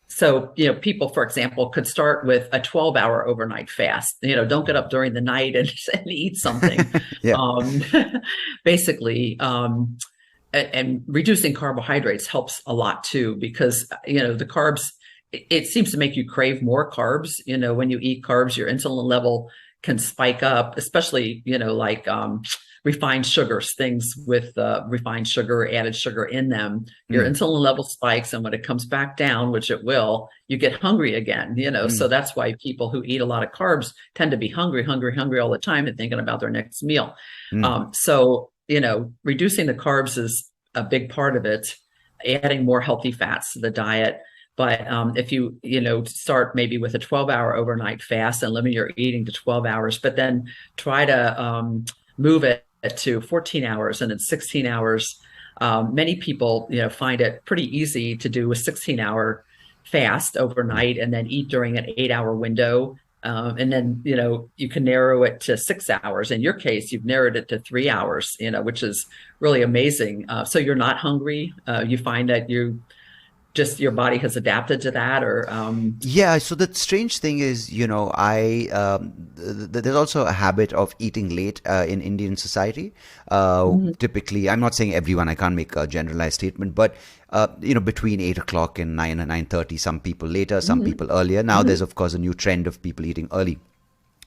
So, people, for example, could start with a 12-hour overnight fast. Don't get up during the night and eat something. Yeah. Um, basically, and reducing carbohydrates helps a lot too, because the carbs, it seems to make you crave more carbs. When you eat carbs, your insulin level can spike up, especially like refined sugars, things with refined sugar, added sugar in them. Your Mm, insulin level spikes, and when it comes back down, which it will, you get hungry again. So mm, that's why people who eat a lot of carbs tend to be hungry all the time and thinking about their next meal. mm, So reducing the carbs is a big part of it. Adding more healthy fats to the diet. But if you, start maybe with a 12-hour overnight fast and limit your eating to 12 hours, but then try to move it to 14 hours and then 16 hours. Many people, find it pretty easy to do a 16-hour fast overnight and then eat during an 8-hour window. And then, you can narrow it to 6 hours. In your case, you've narrowed it to 3 hours, which is really amazing. So you're not hungry. You find that your body has adapted to that, or Yeah, so the strange thing is, I there's also a habit of eating late in Indian society. Typically, I'm not saying everyone. I can't make a generalized statement, but between 8 o'clock and 9 or 9:30. Some people later, some people earlier. Now, there's of course a new trend of people eating early.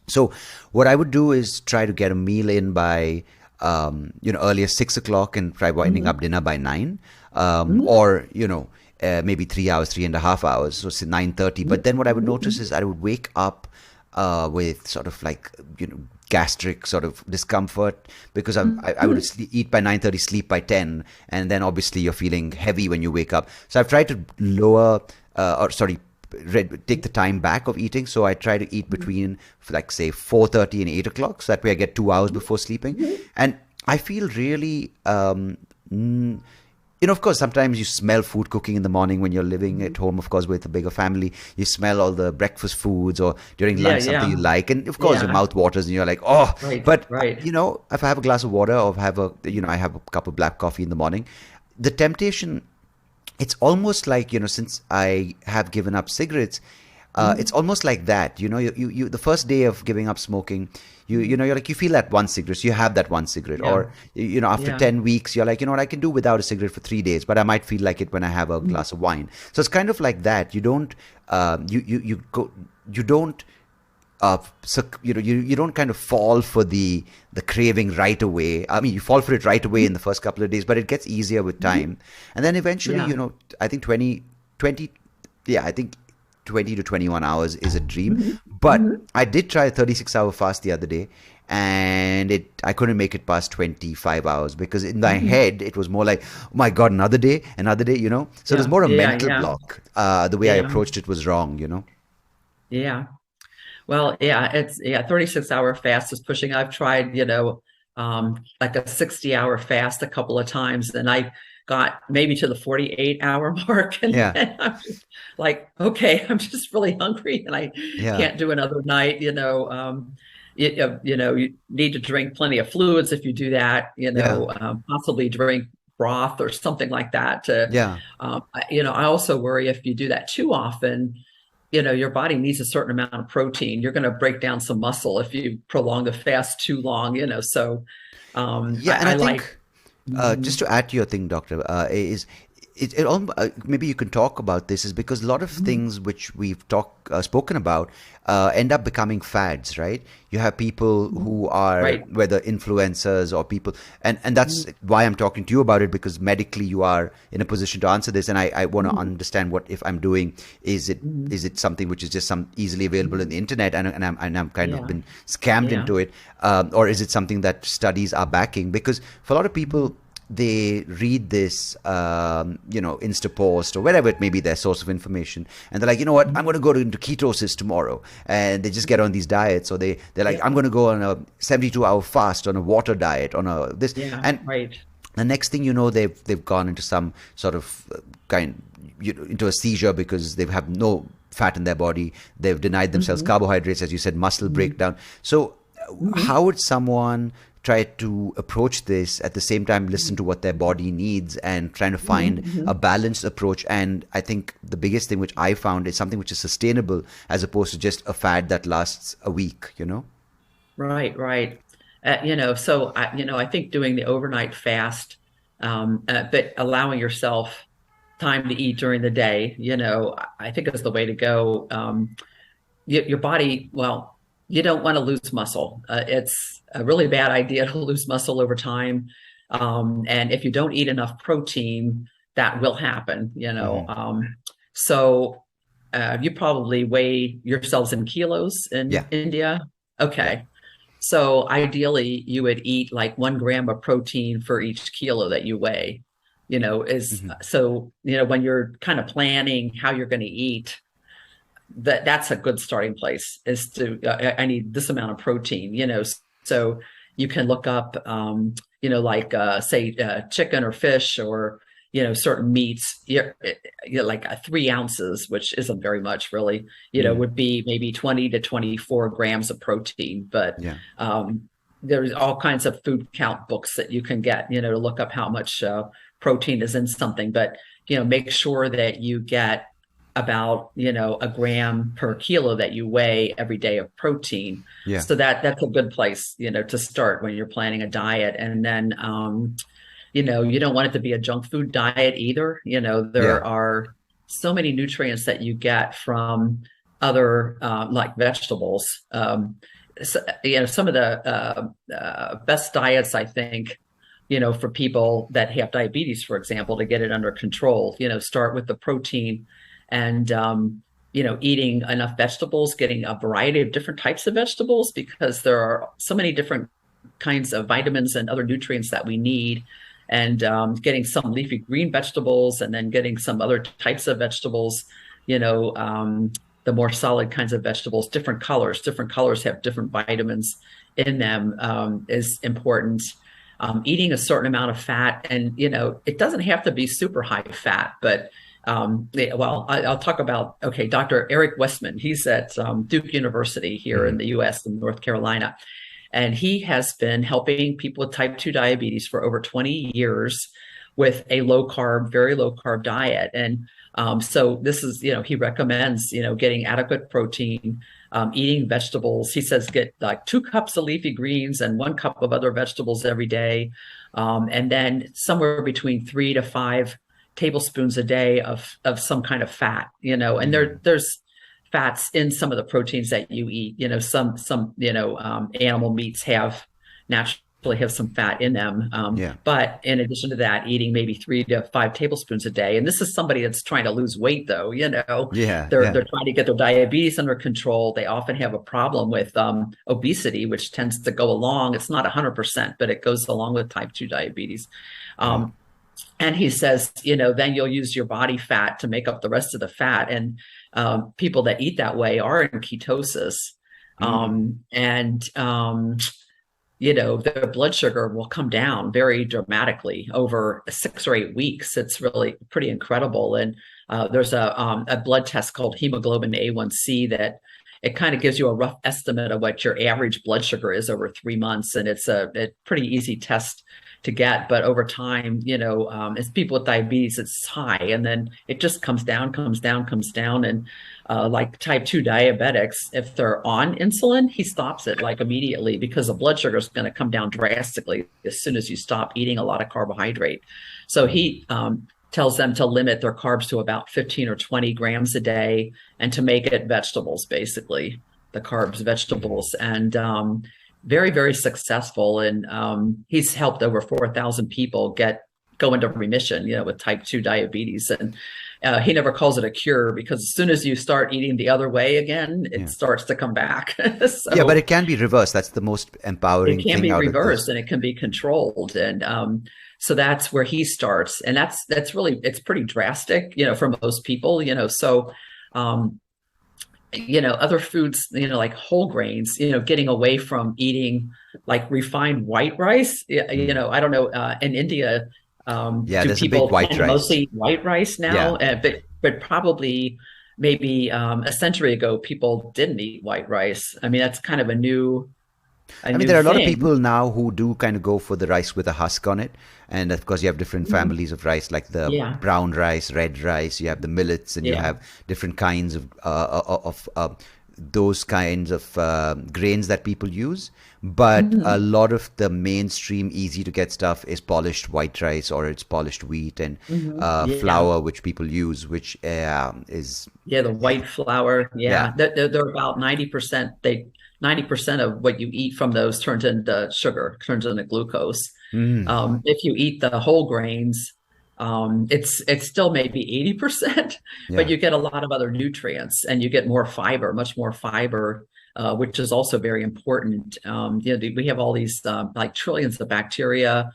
So, what I would do is try to get a meal in by earlier 6 o'clock and try winding up dinner by 9, or maybe 3 hours, 3.5 hours, so say 9:30. But then what I would notice is I would wake up with sort of like gastric sort of discomfort, because I would eat by 9:30, sleep by 10, and then obviously you're feeling heavy when you wake up. So I've tried to take the time back of eating. So I try to eat between, like, say 4:30 and 8 o'clock, so that way I get 2 hours before sleeping. And I feel really of course, sometimes you smell food cooking in the morning when you're living at home, of course, with a bigger family. You smell all the breakfast foods, or during lunch, something you like. And of course, your mouth waters and you're like, oh, Right, but, right. if I have a glass of water, or I have a cup of black coffee in the morning, the temptation, it's almost like, since I have given up cigarettes, it's almost like that. You the first day of giving up smoking, you're like, you feel that one cigarette, so you have that one cigarette. Or, after 10 weeks, you're like, what, I can do without a cigarette for 3 days, but I might feel like it when I have a glass of wine. So it's kind of like that. You don't, you don't, you don't kind of fall for the craving right away. I mean, you fall for it right away in the first couple of days, but it gets easier with time. And then eventually, I think 20 to 21 hours is a dream. But I did try a 36-hour fast the other day, and I couldn't make it past 25 hours, because in my head it was more like, oh my God, another day. So there's more a mental block. The way I approached it was wrong. Yeah. Well, it's 36-hour fast is pushing. I've tried, like a 60-hour fast a couple of times, and I got maybe to the 48-hour mark, and then I'm just like, okay, I'm just really hungry and I can't do another night. You need to drink plenty of fluids if you do that. Possibly drink broth or something like that. I also worry if you do that too often, your body needs a certain amount of protein. You're going to break down some muscle if you prolong the fast too long. So I think, just to add to your thing, Doctor, maybe you can talk about this, is because a lot of things which we've spoken about end up becoming fads, right? You have people who are, whether influencers or people, and that's why I'm talking to you about it, because medically you are in a position to answer this, and I want to understand what, if I'm doing, is it something which is just some easily available in the internet, and I'm kind of been scammed into it, or is it something that studies are backing? Because for a lot of people, they read this, Insta post or wherever it may be, their source of information, and they're like, you know what, I'm going to go into ketosis tomorrow, and they just get on these diets, or they're like, I'm going to go on a 72-hour fast on a water diet, on a this, and the next thing you know, they've gone into some sort of into a seizure, because they have no fat in their body. They've denied themselves carbohydrates, as you said, muscle breakdown. So how would someone try to approach this, at the same time listen to what their body needs, and trying to find a balanced approach? And I think the biggest thing which I found is something which is sustainable, as opposed to just a fad that lasts a week. Right. So I think doing the overnight fast, but allowing yourself time to eat during the day, I think is the way to go. Your body, well, you don't want to lose muscle. It's a really bad idea to lose muscle over time. And if you don't eat enough protein, that will happen, So you probably weigh yourselves in kilos in India. Okay. So ideally you would eat like 1 gram of protein for each kilo that you weigh. is so, when you're kind of planning how you're going to eat, that's a good starting place is to, I need this amount of protein, so you can look up, like, say, chicken or fish or, certain meats, like 3 ounces, which isn't very much really, would be maybe 20 to 24 grams of protein. But there's all kinds of food count books that you can get, to look up how much protein is in something. But, make sure that you get about, a gram per kilo that you weigh every day of protein. Yeah. So that's a good place, to start when you're planning a diet. And then, you don't want it to be a junk food diet either. There are so many nutrients that you get from other, like vegetables. So, some of the best diets, I think, for people that have diabetes, for example, to get it under control, start with the protein and, eating enough vegetables, getting a variety of different types of vegetables, because there are so many different kinds of vitamins and other nutrients that we need. And getting some leafy green vegetables and then getting some other types of vegetables, the more solid kinds of vegetables, different colors have different vitamins in them, is important. Eating a certain amount of fat, and, it doesn't have to be super high fat, but I'll talk about, Dr. Eric Westman. He's at Duke University here in the US in North Carolina. And he has been helping people with type 2 diabetes for over 20 years with a very low carb diet. And so this is, he recommends, getting adequate protein, eating vegetables. He says get like 2 cups of leafy greens and 1 cup of other vegetables every day. And then somewhere between 3 to 5 tablespoons a day of some kind of fat, and there's fats in some of the proteins that you eat. Some animal meats naturally have some fat in them. But in addition to that, eating maybe 3 to 5 tablespoons a day. And this is somebody that's trying to lose weight, though. They're trying to get their diabetes under control. They often have a problem with obesity, which tends to go along. It's not 100%, but it goes along with type 2 diabetes. And he says, then you'll use your body fat to make up the rest of the fat. And people that eat that way are in ketosis. Their blood sugar will come down very dramatically over 6 or 8 weeks. It's really pretty incredible. And there's a blood test called hemoglobin A1C that it kind of gives you a rough estimate of what your average blood sugar is over 3 months. And it's a pretty easy test to get, but over time, as people with diabetes, it's high, and then it just comes down. And like type 2 diabetics, if they're on insulin, he stops it like immediately, because the blood sugar is going to come down drastically as soon as you stop eating a lot of carbohydrate. So he tells them to limit their carbs to about 15 or 20 grams a day, and to make it vegetables, basically the carbs, vegetables. And very, very successful. And he's helped over 4,000 people go into remission, with type 2 diabetes. And he never calls it a cure, because as soon as you start eating the other way again, it starts to come back. So, but it can be reversed. That's the most empowering thing. It can be reversed, and it can be controlled. And so that's where he starts. And that's really, it's pretty drastic, for most people, So other foods, like whole grains, getting away from eating like refined white rice. I don't know, in India, do people mostly eat white rice now? But probably maybe a century ago, people didn't eat white rice. I mean, that's kind of a new there are a lot of people now who do kind of go for the rice with a husk on it. And of course, you have different families of rice, like the brown rice, red rice, you have the millets, and you have different kinds of those kinds of grains that people use. But a lot of the mainstream, easy to get stuff is polished white rice, or it's polished wheat and flour, which people use, which is... the white flour. They're about 90%. 90% of what you eat from those turns into sugar, turns into glucose. If you eat the whole grains, it's still maybe 80%, but you get a lot of other nutrients, and you get more fiber, much more fiber, which is also very important. We have all these like trillions of bacteria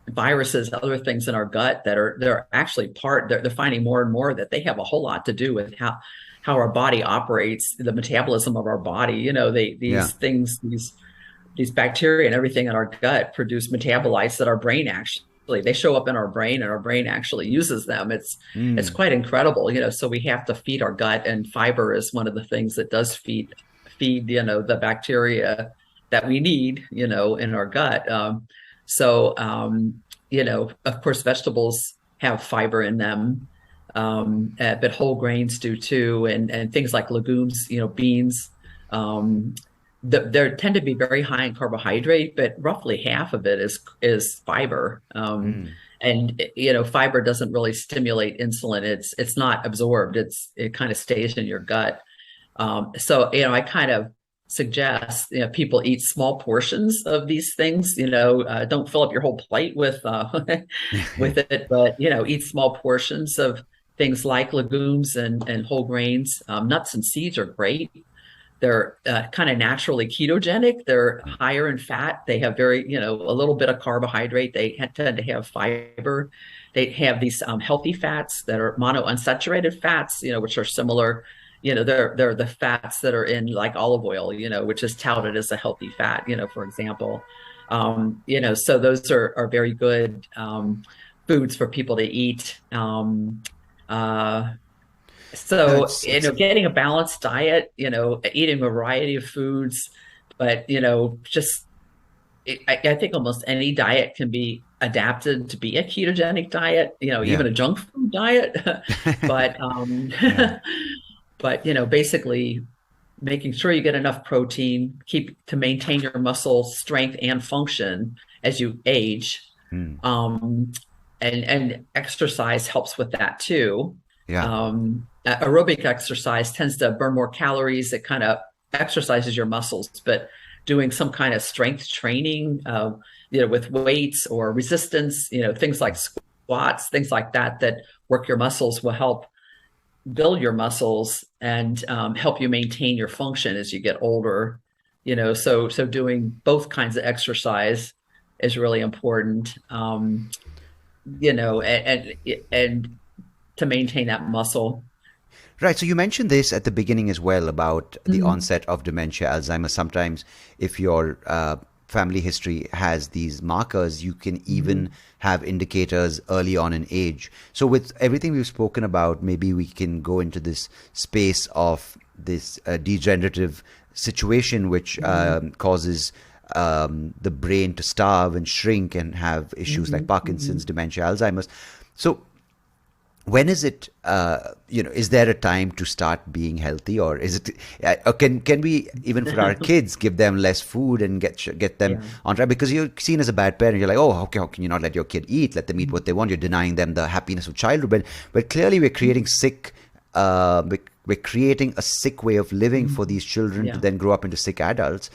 viruses, other things in our gut that they're actually they're finding more and more that they have a whole lot to do with how our body operates, the metabolism of our body. Yeah. These things, these bacteria and everything in our gut produce metabolites that our brain actually, they show up in our brain, and our brain actually uses them. It's Mm. quite incredible, so we have to feed our gut, and fiber is one of the things that does feed the bacteria that we need in our gut. Of course, vegetables have fiber in them, but whole grains do too, and things like legumes, beans. They tend to be very high in carbohydrate, but roughly half of it is fiber. Mm. And fiber doesn't really stimulate insulin. It's not absorbed. It kind of stays in your gut. So I kind of suggest people eat small portions of these things. Don't fill up your whole plate with with it, but eat small portions of things like legumes and whole grains. Nuts and seeds are great. They're kind of naturally ketogenic. They're higher in fat. They have a little bit of carbohydrate. They tend to have fiber. They have these healthy fats that are monounsaturated fats, which are similar. They're the fats that are in like olive oil, which is touted as a healthy fat, for example. So those are very good foods for people to eat. No, So, it's getting a balanced diet, eating a variety of foods, but, just I think almost any diet can be adapted to be a ketogenic diet, yeah. even a junk food diet. But, Yeah. basically making sure you get enough protein, to maintain your muscle strength and function as you age. Mm. Um, and exercise helps with that too. Yeah. Aerobic exercise tends to burn more calories. It kind of exercises your muscles, but doing some kind of strength training, with weights or resistance, things like squats, things like that work your muscles, will help build your muscles and help you maintain your function as you get older. So doing both kinds of exercise is really important. And to maintain that muscle. Right. So you mentioned this at the beginning as well about the Mhm. onset of dementia, Alzheimer's. Sometimes, if your family history has these markers, you can even Mhm. have indicators early on in age. So, with everything we've spoken about, maybe we can go into this space of this degenerative situation, which Mhm. causes the brain to starve and shrink and have issues like Mhm. Parkinson's, Mhm. dementia, Alzheimer's. So, when is it is there a time to start being healthy, or is it or can we, even for our kids, give them less food and get them Yeah. on track? Because you're seen as a bad parent, you're like, oh, okay, how can you not let your kid eat, let them eat what they want? You're denying them the happiness of childhood. But clearly we're creating sick we're creating a sick way of living for Mhm. these children to Yeah. then grow up into sick adults.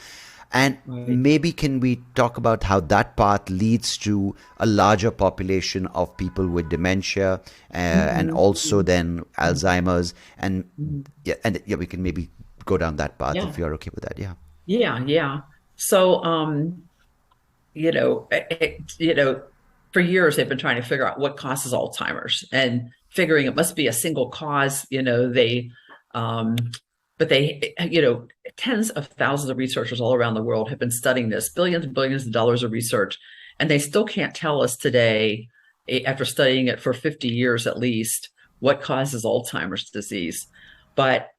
And Right. maybe can we talk about how that path leads to a larger population of people with dementia, and Mhm. also then Alzheimer's, and Mhm. yeah, we can maybe go down that path Yeah. if you're okay with that. Yeah. Yeah. Yeah. So, for years they've been trying to figure out what causes Alzheimer's, and figuring it must be a single cause. Um, but tens of thousands of researchers all around the world have been studying this, billions and billions of dollars of research, and they still can't tell us today, after studying it for 50 years at least, what causes Alzheimer's disease. But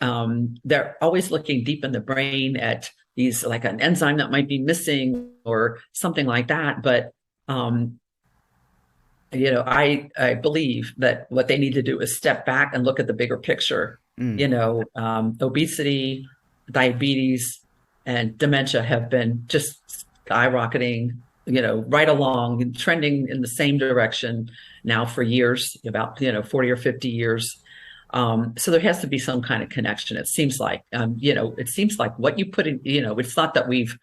they're always looking deep in the brain at these, like an enzyme that might be missing or something like that. But um, I believe that what they need to do is step back and look at the bigger picture. Mm. Obesity, diabetes, and dementia have been just skyrocketing, right along, trending in the same direction now for years, about 40 or 50 years. So there has to be some kind of connection. It seems like, what you put in, it's not that we've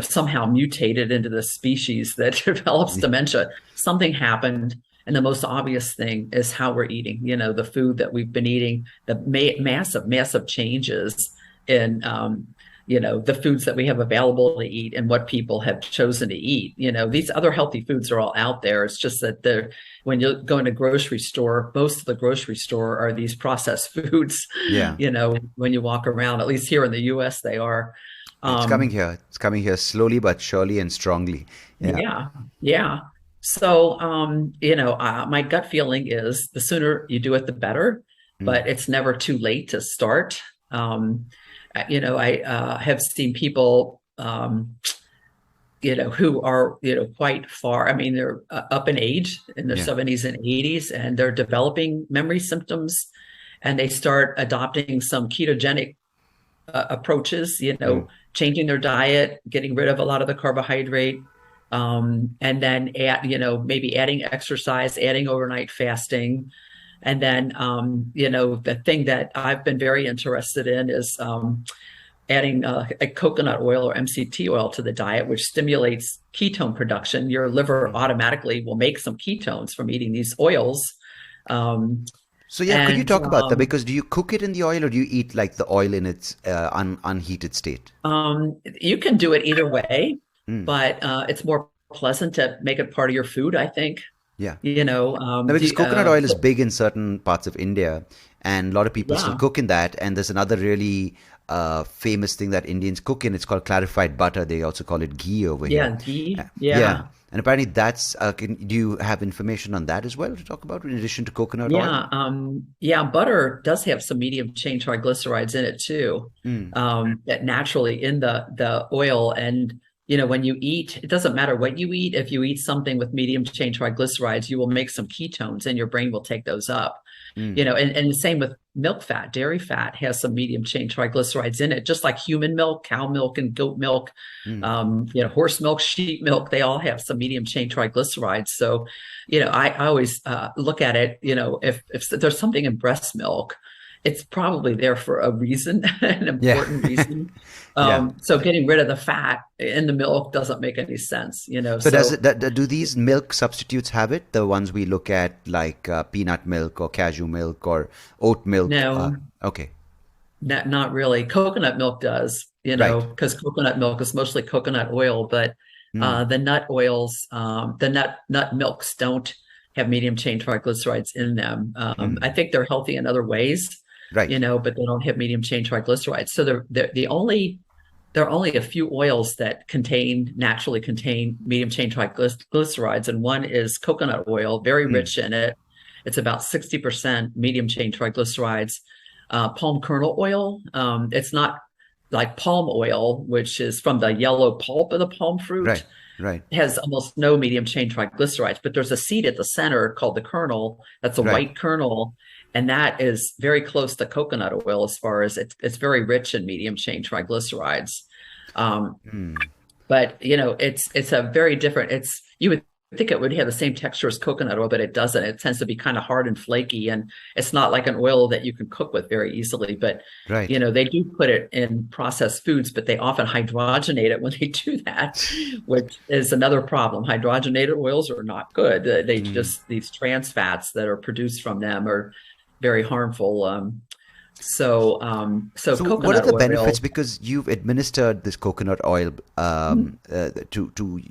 somehow mutated into the species that develops dementia. Something happened. And the most obvious thing is how we're eating, the food that we've been eating, the massive, massive changes in, the foods that we have available to eat and what people have chosen to eat. These other healthy foods are all out there. It's just that when you go in a grocery store, most of the grocery store are these processed foods. Yeah. When you walk around, at least here in the US, they are. It's coming here. It's coming here slowly but surely and strongly. Yeah. Yeah. Yeah. So, my gut feeling is the sooner you do it, the better, but it's never too late to start. I have seen people, who are, quite far. I mean, they're up in age in their 70s and 80s, and they're developing memory symptoms, and they start adopting some ketogenic approaches, changing their diet, getting rid of a lot of the carbohydrate, and then maybe adding exercise, adding overnight fasting. And then, the thing that I've been very interested in is adding a coconut oil or MCT oil to the diet, which stimulates ketone production. Your liver automatically will make some ketones from eating these oils. Could you talk about that? Because do you cook it in the oil, or do you eat like the oil in its unheated state? You can do it either way, but it's more pleasant to make it part of your food, I think. Yeah. Because coconut oil is big in certain parts of India, and a lot of people still cook in that. And there's another really famous thing that Indians cook in. It's called clarified butter. They also call it ghee over here. Yeah, ghee. Yeah. And apparently that's, do you have information on that as well to talk about in addition to coconut oil? Butter does have some medium chain triglycerides in it too, that naturally in the oil. And when you eat, it doesn't matter what you eat. If you eat something with medium chain triglycerides, you will make some ketones and your brain will take those up. And the same with milk fat. Dairy fat has some medium chain triglycerides in it, just like human milk, cow milk, and goat milk, horse milk, sheep milk. They all have some medium chain triglycerides. So, I always look at it, if there's something in breast milk, it's probably there for a reason, an important reason. So getting rid of the fat in the milk doesn't make any sense, So do these milk substitutes have it? The ones we look at, like peanut milk or cashew milk or oat milk? No. Okay. Not really. Coconut milk does, because coconut milk is mostly coconut oil, but the nut oils, the nut milks don't have medium chain triglycerides in them. I think they're healthy in other ways. Right. But they don't have medium chain triglycerides. So there are only a few oils that naturally contain medium chain triglycerides. And one is coconut oil, very rich in it. It's about 60% medium chain triglycerides. Palm kernel oil. It's not like palm oil, which is from the yellow pulp of the palm fruit. Right. It has almost no medium chain triglycerides, but there's a seed at the center called the kernel. That's a white kernel. And that is very close to coconut oil as far as it's very rich in medium chain triglycerides. But, it's a very different, you would think it would have the same texture as coconut oil, but it doesn't. It tends to be kind of hard and flaky, and it's not like an oil that you can cook with very easily. But, they do put it in processed foods, but they often hydrogenate it when they do that, which is another problem. Hydrogenated oils are not good. They just, these trans fats that are produced from them are very harmful. So coconut what are the oil, benefits? Because you've administered this coconut oil to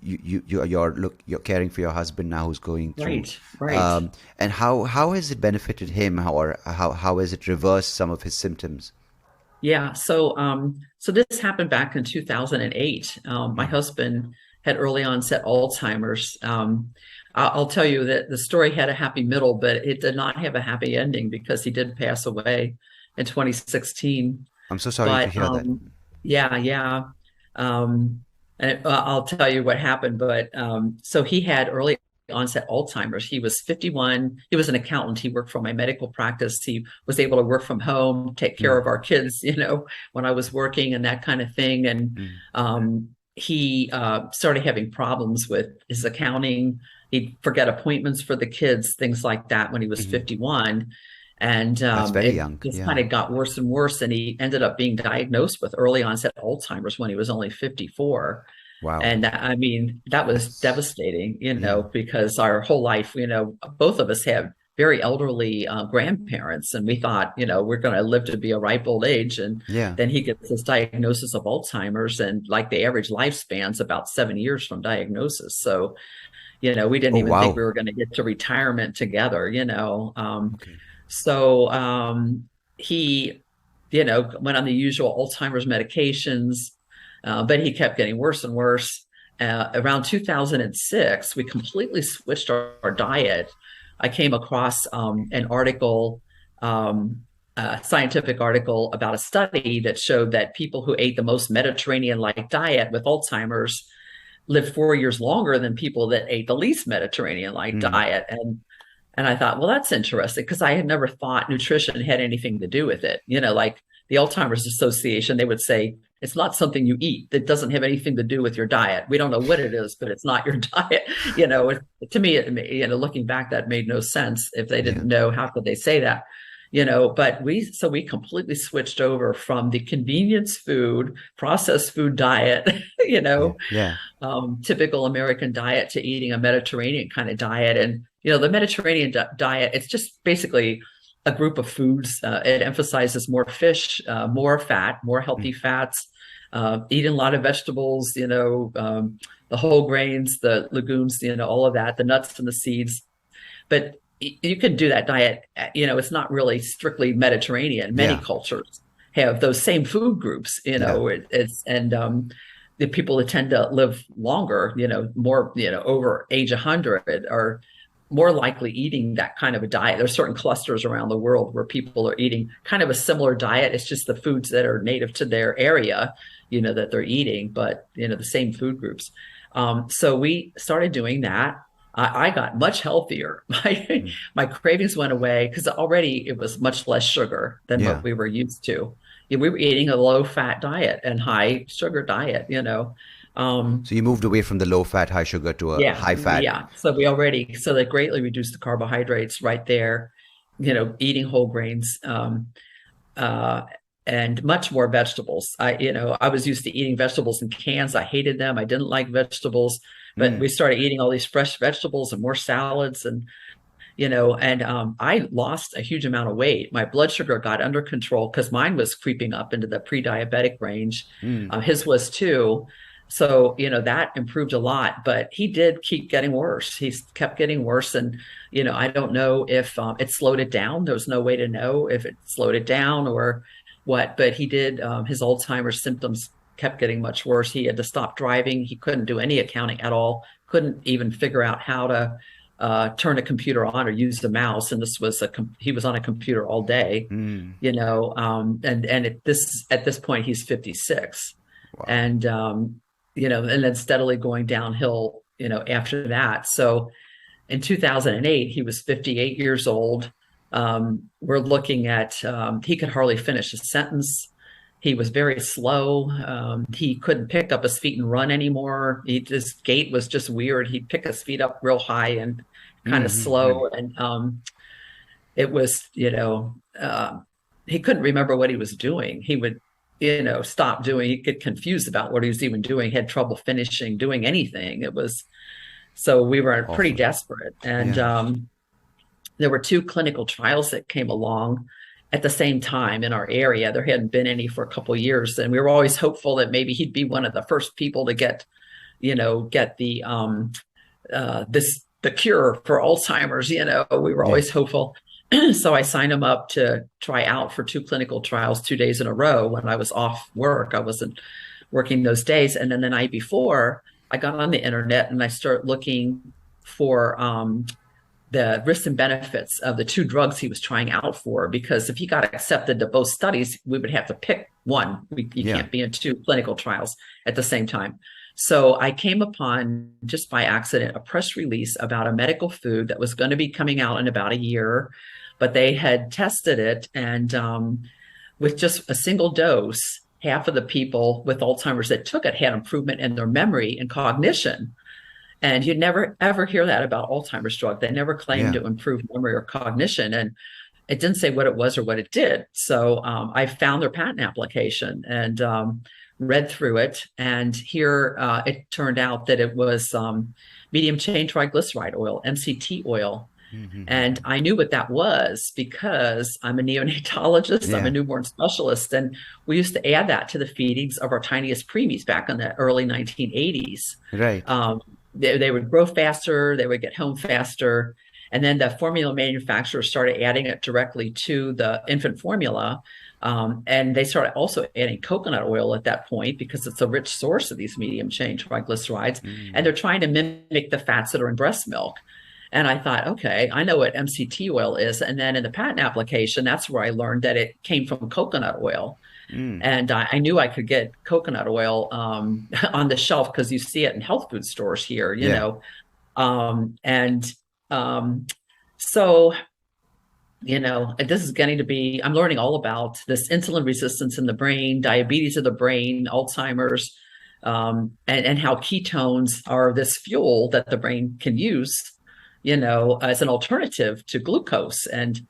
you're caring for your husband now who's going through. Right. And how has it benefited him, or how has it reversed some of his symptoms? Yeah. So this happened back in 2008. My husband had early onset Alzheimer's. I'll tell you that the story had a happy middle, but it did not have a happy ending because he did pass away in 2016. I'm so sorry to hear that. Yeah. And I'll tell you what happened. But so he had early onset Alzheimer's. He was 51. He was an accountant. He worked for my medical practice. He was able to work from home, take care of our kids, when I was working and that kind of thing. And he started having problems with his accounting. He'd forget appointments for the kids, things like that when he was 51. And that's very young. It just kind of got worse and worse. And he ended up being diagnosed with early onset Alzheimer's when he was only 54. Wow. And I mean, that was devastating, because our whole life, both of us have very elderly grandparents. And we thought, we're going to live to be a ripe old age. And Yeah. then he gets this diagnosis of Alzheimer's, and like the average lifespan's about 7 years from diagnosis. So, we didn't Oh, even think wow. we were going to get to retirement together. Okay. So he, went on the usual Alzheimer's medications, but he kept getting worse and worse. Around 2006, we completely switched our diet. I came across an article, a scientific article about a study that showed that people who ate the most Mediterranean-like diet with Alzheimer's lived 4 years longer than people that ate the least Mediterranean-like Mm. diet. And I thought, well, that's interesting, because I had never thought nutrition had anything to do with it. Like the Alzheimer's Association, they would say, it's not something you eat. That doesn't have anything to do with your diet. We don't know what it is, but it's not your diet. To me, looking back, that made no sense. If they didn't know, how could they say that? But we completely switched over from the convenience food, processed food diet, Yeah. typical American diet, to eating a Mediterranean kind of diet. And, the Mediterranean diet, it's just basically a group of foods. It emphasizes more fish, more fat, more healthy fats, eating a lot of vegetables, the whole grains, the legumes, all of that, the nuts and the seeds. But you can do that diet. It's not really strictly Mediterranean. Many Yeah. cultures have those same food groups. The people that tend to live longer, more, over age 100, are more likely eating that kind of a diet. There's certain clusters around the world where people are eating kind of a similar diet. It's just the foods that are native to their area, that they're eating, but, the same food groups. So we started doing that. I got much healthier. My cravings went away, because already it was much less sugar than Yeah. what we were used to. We were eating a low fat diet and high sugar diet. So you moved away from the low fat, high sugar to a Yeah, high fat. yeah. So that greatly reduced the carbohydrates right there. Eating whole grains, uh, and much more vegetables. I was used to eating vegetables in cans. I hated them. I didn't like vegetables, but we started eating all these fresh vegetables and more salads, and I lost a huge amount of weight. My blood sugar got under control, because mine was creeping up into the pre-diabetic range. His was too. So, that improved a lot, but he did keep getting worse. He kept getting worse. And, I don't know if it slowed it down. There was no way to know if it slowed it down or what, but he did. His Alzheimer's symptoms kept getting much worse. He had to stop driving. He couldn't do any accounting at all. Couldn't even figure out how to turn a computer on or use the mouse. And this was he was on a computer all day, and at this point he's 56. Wow. And, and then steadily going downhill, after that. So in 2008, he was 58 years old. We're looking at, he could hardly finish a sentence. He was very slow. He couldn't pick up his feet and run anymore. His gait was just weird. He'd pick his feet up real high and kind of slow. And it was, he couldn't remember what he was doing. He would, stop doing, he'd get confused about what he was even doing, had trouble doing anything. So we were pretty desperate. And there were 2 clinical trials that came along at the same time in our area. There hadn't been any for a couple of years. And we were always hopeful that maybe he'd be one of the first people to get the cure for Alzheimer's. We were always hopeful. So I signed him up to try out for 2 clinical trials 2 days in a row when I was off work. I wasn't working those days. And then the night before, I got on the internet and I started looking for the risks and benefits of the 2 drugs he was trying out for, because if he got accepted to both studies, we would have to pick one. You can't be in 2 clinical trials at the same time. So I came upon, just by accident, a press release about a medical food that was going to be coming out in about a year, but they had tested it, and with just a single dose, half of the people with Alzheimer's that took it had improvement in their memory and cognition. And you'd never, ever hear that about Alzheimer's drug. They never claimed to improve memory or cognition. And it didn't say what it was or what it did. So I found their patent application and read through it. And here it turned out that it was medium chain triglyceride oil, MCT oil. And I knew what that was because I'm a neonatologist, I'm a newborn specialist, and we used to add that to the feedings of our tiniest preemies back in the early 1980s. Right. They would grow faster, they would get home faster. And then the formula manufacturers started adding it directly to the infant formula. And they started also adding coconut oil at that point because it's a rich source of these medium chain triglycerides. And they're trying to mimic the fats that are in breast milk. And I thought, okay, I know what MCT oil is. And then in the patent application, that's where I learned that it came from coconut oil. And I knew I could get coconut oil on the shelf because you see it in health food stores here, you know. So, you know, this is getting to be, I'm learning all about this insulin resistance in the brain, diabetes of the brain, Alzheimer's, and how ketones are this fuel that the brain can use, you know, as an alternative to glucose. And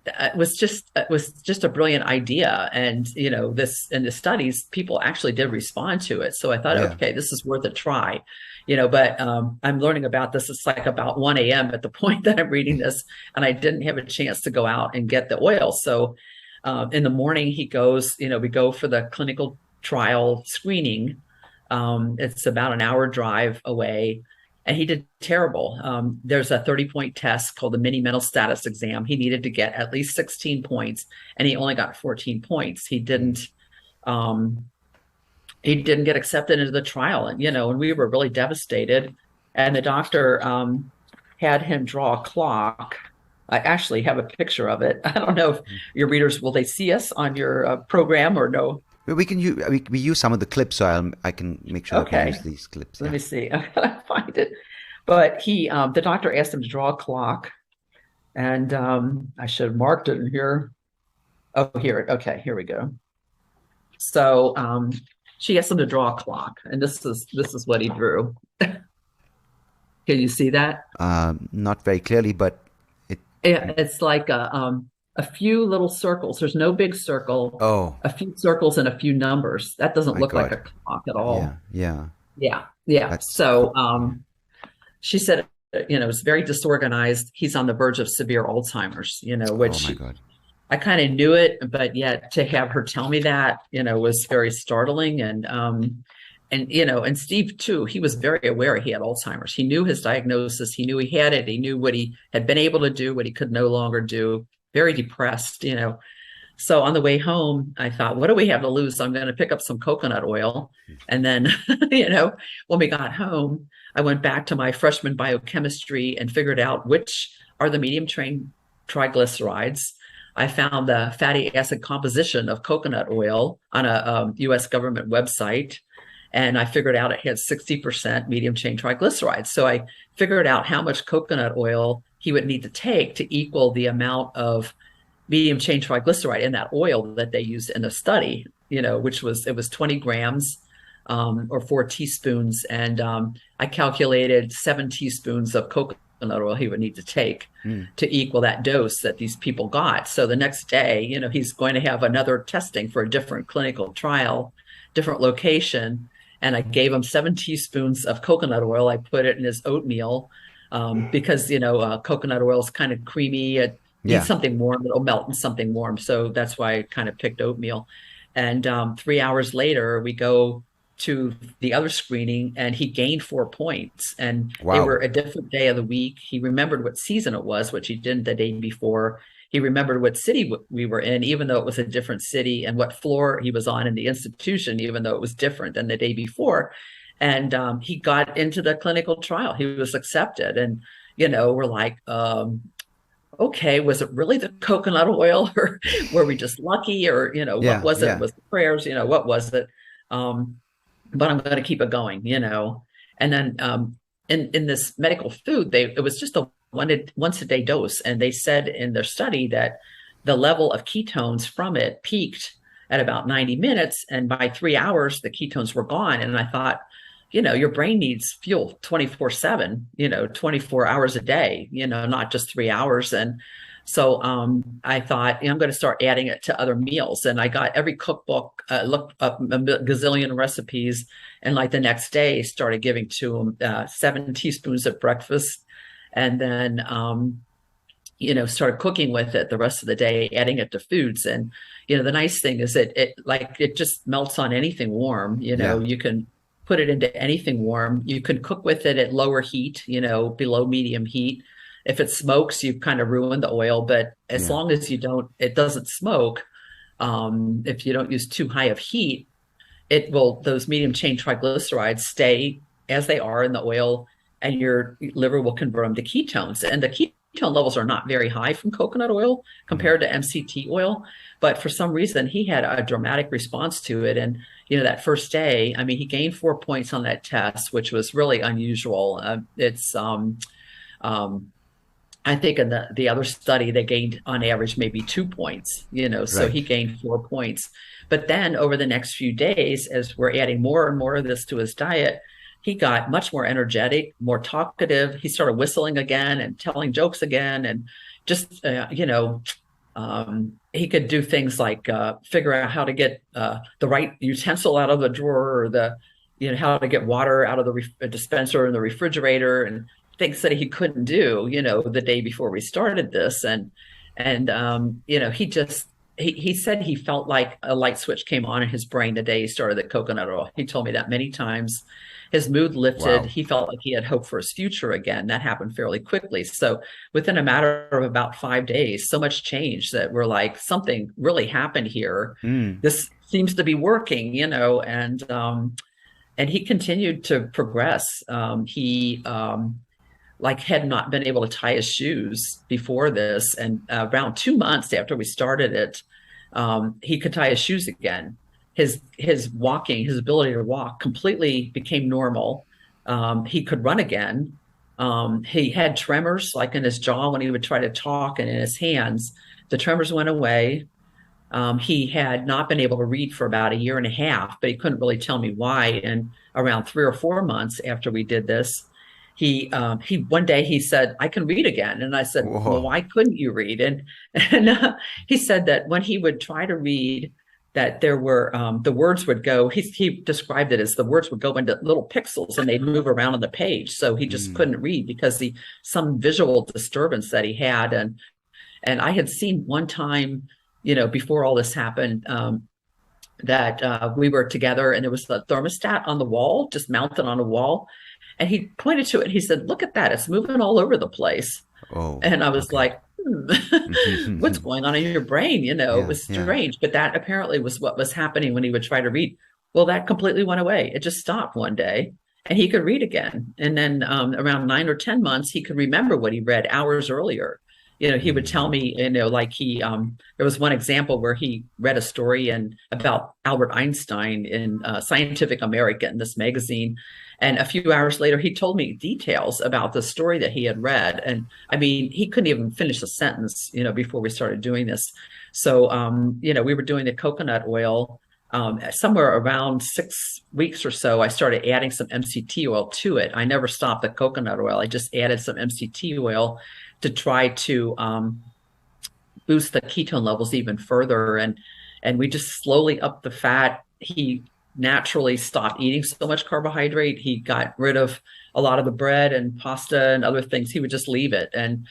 it was just a brilliant idea. And, you know, this in the studies, people actually did respond to it. So I thought, okay, this is worth a try, you know, but I'm learning about this. It's like about 1 a.m. at the point that I'm reading this, and I didn't have a chance to go out and get the oil. So in the morning he goes, you know, we go for the clinical trial screening. It's about an hour drive away. And he did terrible. There's a 30-point test called the mini mental status exam. He needed to get at least 16 points, and he only got 14 points. He didn't get accepted into the trial, and you know, and we were really devastated. And the doctor had him draw a clock. I actually have a picture of it. I don't know if your readers will they see us on your program or no. We can use we use some of the clips, so I can make sure I use these clips. Let me see. I gotta find it. But he, the doctor asked him to draw a clock, and I should have marked it in here. Oh, here. Okay, here we go. So she asked him to draw a clock, and this is what he drew. Can you see that? Not very clearly, but it's like a few little circles. There's no big circle. Oh. A few circles and a few numbers. That doesn't look like a clock at all. Yeah. So she said, you know, it's very disorganized. He's on the verge of severe Alzheimer's, you know, which I kind of knew it, but yet to have her tell me that, you know, was very startling. And you know, and Steve too, he was very aware he had Alzheimer's. He knew his diagnosis. He knew he had it. He knew what he had been able to do, what he could no longer do. Very depressed, you know. So on the way home, I thought, what do we have to lose? I'm going to pick up some coconut oil. And then, you know, when we got home, I went back to my freshman biochemistry and figured out which are the medium chain triglycerides. I found the fatty acid composition of coconut oil on a US government website. And I figured out it had 60% medium chain triglycerides. So I figured out how much coconut oil he would need to take to equal the amount of medium chain triglyceride in that oil that they used in the study, you know, which was, it was 20 grams or 4 teaspoons. And I calculated 7 teaspoons of coconut oil he would need to take to equal that dose that these people got. So the next day, you know, he's going to have another testing for a different clinical trial, different location. And I gave him 7 teaspoons of coconut oil. I put it in his oatmeal because, you know, coconut oil is kind of creamy. It needs something warm. It'll melt in something warm. So that's why I kind of picked oatmeal. And 3 hours later, we go to the other screening, and he gained 4 points. And they were a different day of the week. He remembered what season it was, which he didn't the day before. He remembered what city we were in, even though it was a different city, and what floor he was on in the institution, even though it was different than the day before. And he got into the clinical trial. He was accepted. And, you know, we're like, okay, was it really the coconut oil, or were we just lucky, or, you know, what was it? Was the prayers, you know, what was it? But I'm going to keep it going, you know. And then in this medical food, it was just a once a day dose. And they said in their study that the level of ketones from it peaked at about 90 minutes. And by 3 hours, the ketones were gone. And I thought, you know, your brain needs fuel 24/7, you know, 24 hours a day, you know, not just 3 hours. And so I thought, I'm going to start adding it to other meals. And I got every cookbook, looked up a gazillion recipes. And like the next day, started giving to him 7 teaspoons at breakfast. And then started cooking with it the rest of the day, adding it to foods. And, the nice thing is that it just melts on anything warm. Yeah. You can put it into anything warm. You can cook with it at lower heat, below medium heat. If it smokes, you've kind of ruined the oil, but as Yeah. long as it doesn't smoke, if you don't use too high of heat, those medium chain triglycerides stay as they are in the oil, and your liver will convert them to ketones. And the ketone levels are not very high from coconut oil Mhm. compared to MCT oil. But for some reason, he had a dramatic response to it. And, that first day, I mean, he gained 4 points on that test, which was really unusual. Um, I think in the other study, they gained on average maybe 2 points, so Right. he gained 4 points. But then over the next few days, as we're adding more and more of this to his diet, he got much more energetic, more talkative. He started whistling again and telling jokes again. And just, he could do things like figure out how to get the right utensil out of the drawer, or how to get water out of the dispenser in the refrigerator, and things that he couldn't do, the day before we started this. And he said he felt like a light switch came on in his brain the day he started the coconut oil. He told me that many times. His mood lifted. Wow. He felt like he had hope for his future again. That happened fairly quickly. So within a matter of about 5 days, so much changed that we're like, something really happened here. Mm. This seems to be working, and he continued to progress. He like had not been able to tie his shoes before this, and around 2 months after we started it, he could tie his shoes again. His walking, his ability to walk completely became normal. He could run again. He had tremors like in his jaw when he would try to talk, and in his hands. The tremors went away. He had not been able to read for about a year and a half, but he couldn't really tell me why. And around 3 or 4 months after we did this, he one day he said, "I can read again." And I said, "Well, Whoa. why couldn't you read?" And he said that when he would try to read, that there were the words would go. He described it as the words would go into little pixels and they'd move around on the page. So he just Mm. couldn't read because some visual disturbance that he had. And I had seen one time, before all this happened, that we were together, and there was the thermostat on the wall, just mounted on a wall. And he pointed to it. And he said, "Look at that. It's moving all over the place." Oh, And I was okay. like, what's going on in your brain? It Yeah, was yeah. strange. But that apparently was what was happening when he would try to read. Well, that completely went away. It just stopped one day, and he could read again. And then around 9 or 10 months, he could remember what he read hours earlier. He would tell Mm. me, like there was one example where he read a story about Albert Einstein in Scientific American, this magazine. And a few hours later, he told me details about the story that he had read. And I mean, he couldn't even finish a sentence, before we started doing this. So, we were doing the coconut oil. Somewhere around 6 weeks or so, I started adding some MCT oil to it. I never stopped the coconut oil. I just added some MCT oil to try to boost the ketone levels even further. And we just slowly upped the fat. He naturally stopped eating so much carbohydrate. He got rid of a lot of the bread and pasta and other things. He would just leave it. And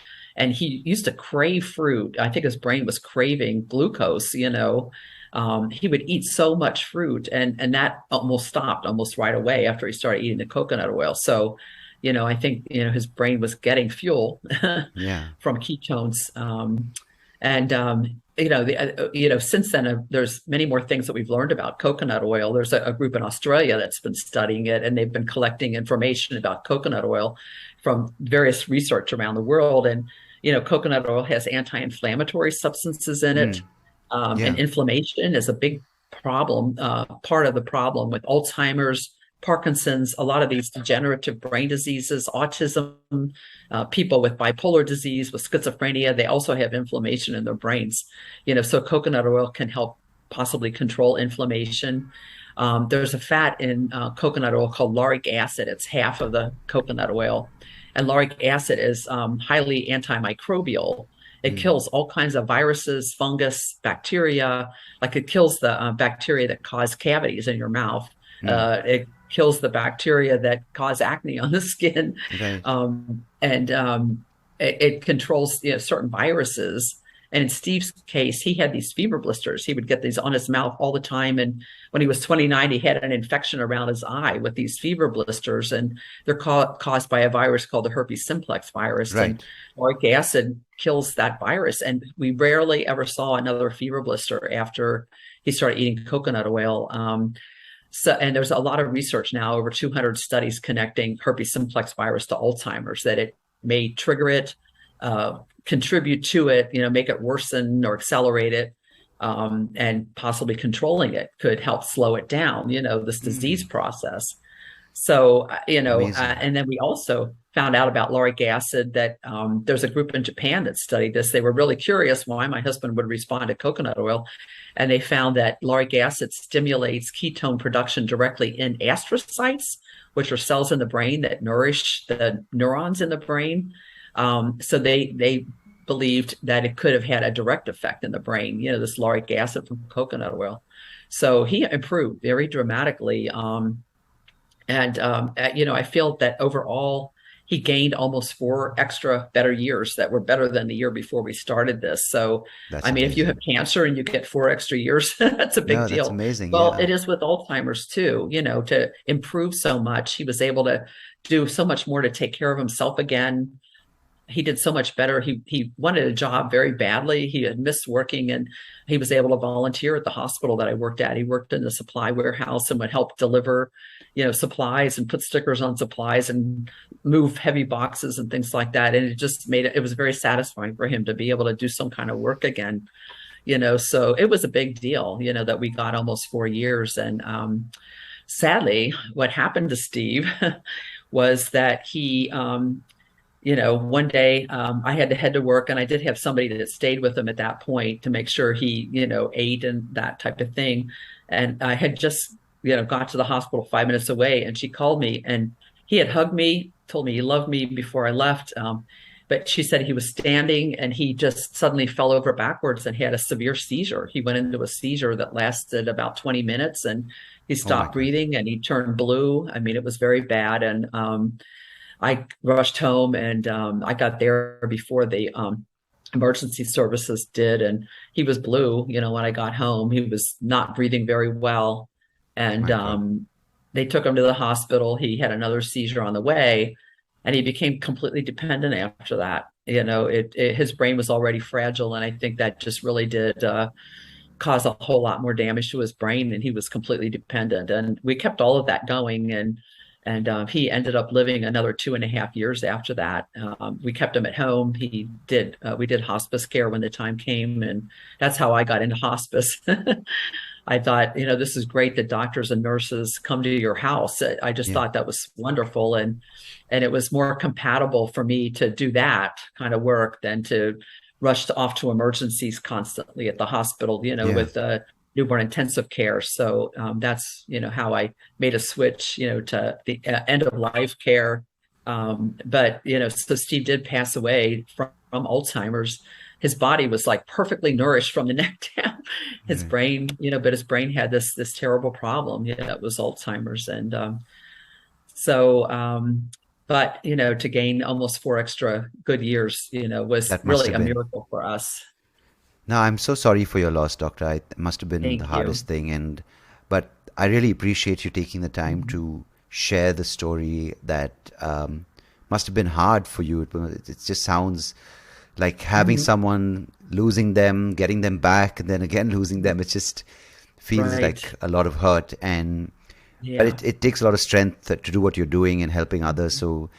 he used to crave fruit. I think his brain was craving glucose. He would eat so much fruit, and that almost stopped almost right away after he started eating the coconut oil. So, I think, his brain was getting fuel Yeah. from ketones. And since then, there's many more things that we've learned about coconut oil. There's a group in Australia that's been studying it, and they've been collecting information about coconut oil from various research around the world. And, coconut oil has anti-inflammatory substances in it. Mm. And Yeah. inflammation is a big problem, part of the problem with Alzheimer's, Parkinson's, a lot of these degenerative brain diseases, autism, people with bipolar disease, with schizophrenia, they also have inflammation in their brains. So coconut oil can help possibly control inflammation. There's a fat in coconut oil called lauric acid. It's half of the coconut oil. And lauric acid is highly antimicrobial. It Mm. kills all kinds of viruses, fungus, bacteria. Like it kills the bacteria that cause cavities in your mouth. Mm. It kills the bacteria that cause acne on the skin. Right. And it controls, certain viruses. And in Steve's case, he had these fever blisters. He would get these on his mouth all the time. And when he was 29, he had an infection around his eye with these fever blisters. And they're caused by a virus called the herpes simplex virus. And Right. lauric acid kills that virus. And we rarely ever saw another fever blister after he started eating coconut oil. And there's a lot of research now, over 200 studies connecting herpes simplex virus to Alzheimer's, that it may trigger it, contribute to it, make it worsen or accelerate it, and possibly controlling it could help slow it down, this disease process. So, Amazing. and then we also found out about lauric acid that there's a group in Japan that studied this. They were really curious why my husband would respond to coconut oil. And they found that lauric acid stimulates ketone production directly in astrocytes, which are cells in the brain that nourish the neurons in the brain. So they believed that it could have had a direct effect in the brain, this lauric acid from coconut oil. So he improved very dramatically. I feel that overall, he gained almost 4 extra better years that were better than the year before we started this. So, That's I mean, if you have amazing. cancer and you get 4 extra years, that's a big No, that's deal. amazing. Well, Yeah. it is with Alzheimer's too, to improve so much. He was able to do so much more to take care of himself again. He did so much better. He wanted a job very badly. He had missed working, and he was able to volunteer at the hospital that I worked at. He worked in the supply warehouse and would help deliver, supplies and put stickers on supplies and move heavy boxes and things like that. And it just it was very satisfying for him to be able to do some kind of work again, so it was a big deal, that we got almost 4 years. And sadly, what happened to Steve was that he, one day I had to head to work, and I did have somebody that stayed with him at that point to make sure he, ate and that type of thing. And I had just, got to the hospital 5 minutes away, and she called me, and he had hugged me, told me he loved me before I left. But she said he was standing and he just suddenly fell over backwards and had a severe seizure. He went into a seizure that lasted about 20 minutes, and he Oh my stopped God. breathing and he turned blue. I mean, it was very bad. And I rushed home, and I got there before the emergency services did. And he was blue, when I got home. He was not breathing very well. And My God. they took him to the hospital. He had another seizure on the way, and he became completely dependent after that. His brain was already fragile. And I think that just really did cause a whole lot more damage to his brain, and he was completely dependent. And we kept all of that going. And he ended up living another 2.5 years after that. We kept him at home. We did hospice care when the time came, and that's how I got into hospice. I thought, this is great that doctors and nurses come to your house. I just Yeah. thought that was wonderful, and it was more compatible for me to do that kind of work than to off to emergencies constantly at the hospital, Yeah. with newborn intensive care. So that's, how I made a switch, to the end of life care. But, so Steve did pass away from Alzheimer's. His body was like perfectly nourished from the neck down. His Right. brain, but his brain had this terrible problem. It was Alzheimer's. And so, but, to gain almost 4 extra good years, was That must really have a been. miracle for us. No, I'm so sorry for your loss, doctor. It must have been the Thank you. hardest thing, but I really appreciate you taking the time Mhm. to share the story that must have been hard for you. It just sounds like having Mhm. someone, losing them, getting them back, and then again losing them. It just feels Right. like a lot of hurt, and but Yeah. it takes a lot of strength to do what you're doing and helping others. So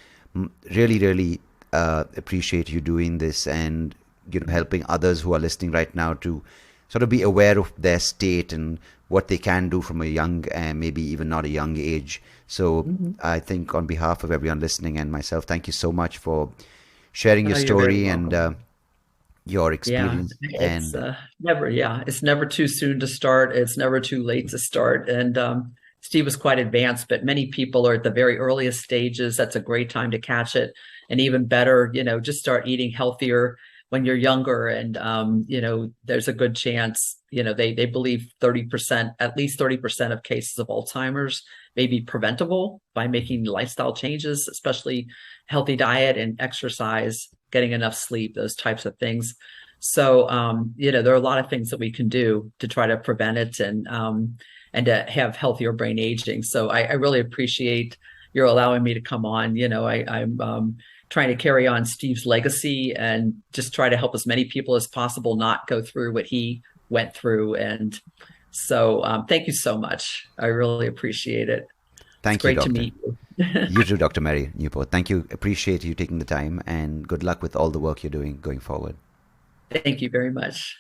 really, really appreciate you doing this, and helping others who are listening right now to sort of be aware of their state and what they can do from a young and maybe even not a young age. So Mhm. I think on behalf of everyone listening and myself, thank you so much for sharing your Oh, you're very story and welcome. your Yeah, experience. it's And it's never too soon to start. It's never too late to start. And Steve was quite advanced, but many people are at the very earliest stages. That's a great time to catch it. And even better, just start eating healthier when you're younger. And there's a good chance, they believe 30%, at least 30% of cases of Alzheimer's may be preventable by making lifestyle changes, especially healthy diet and exercise. getting enough sleep, those types of things. So, there are a lot of things that we can do to try to prevent it and to have healthier brain aging. So I really appreciate your allowing me to come on. I'm trying to carry on Steve's legacy and just try to help as many people as possible not go through what he went through. And so thank you so much. I really appreciate it. Thank you, Great to Doctor. meet you. You too, Dr. Mary Newport. Thank you. Appreciate you taking the time, and good luck with all the work you're doing going forward. Thank you very much.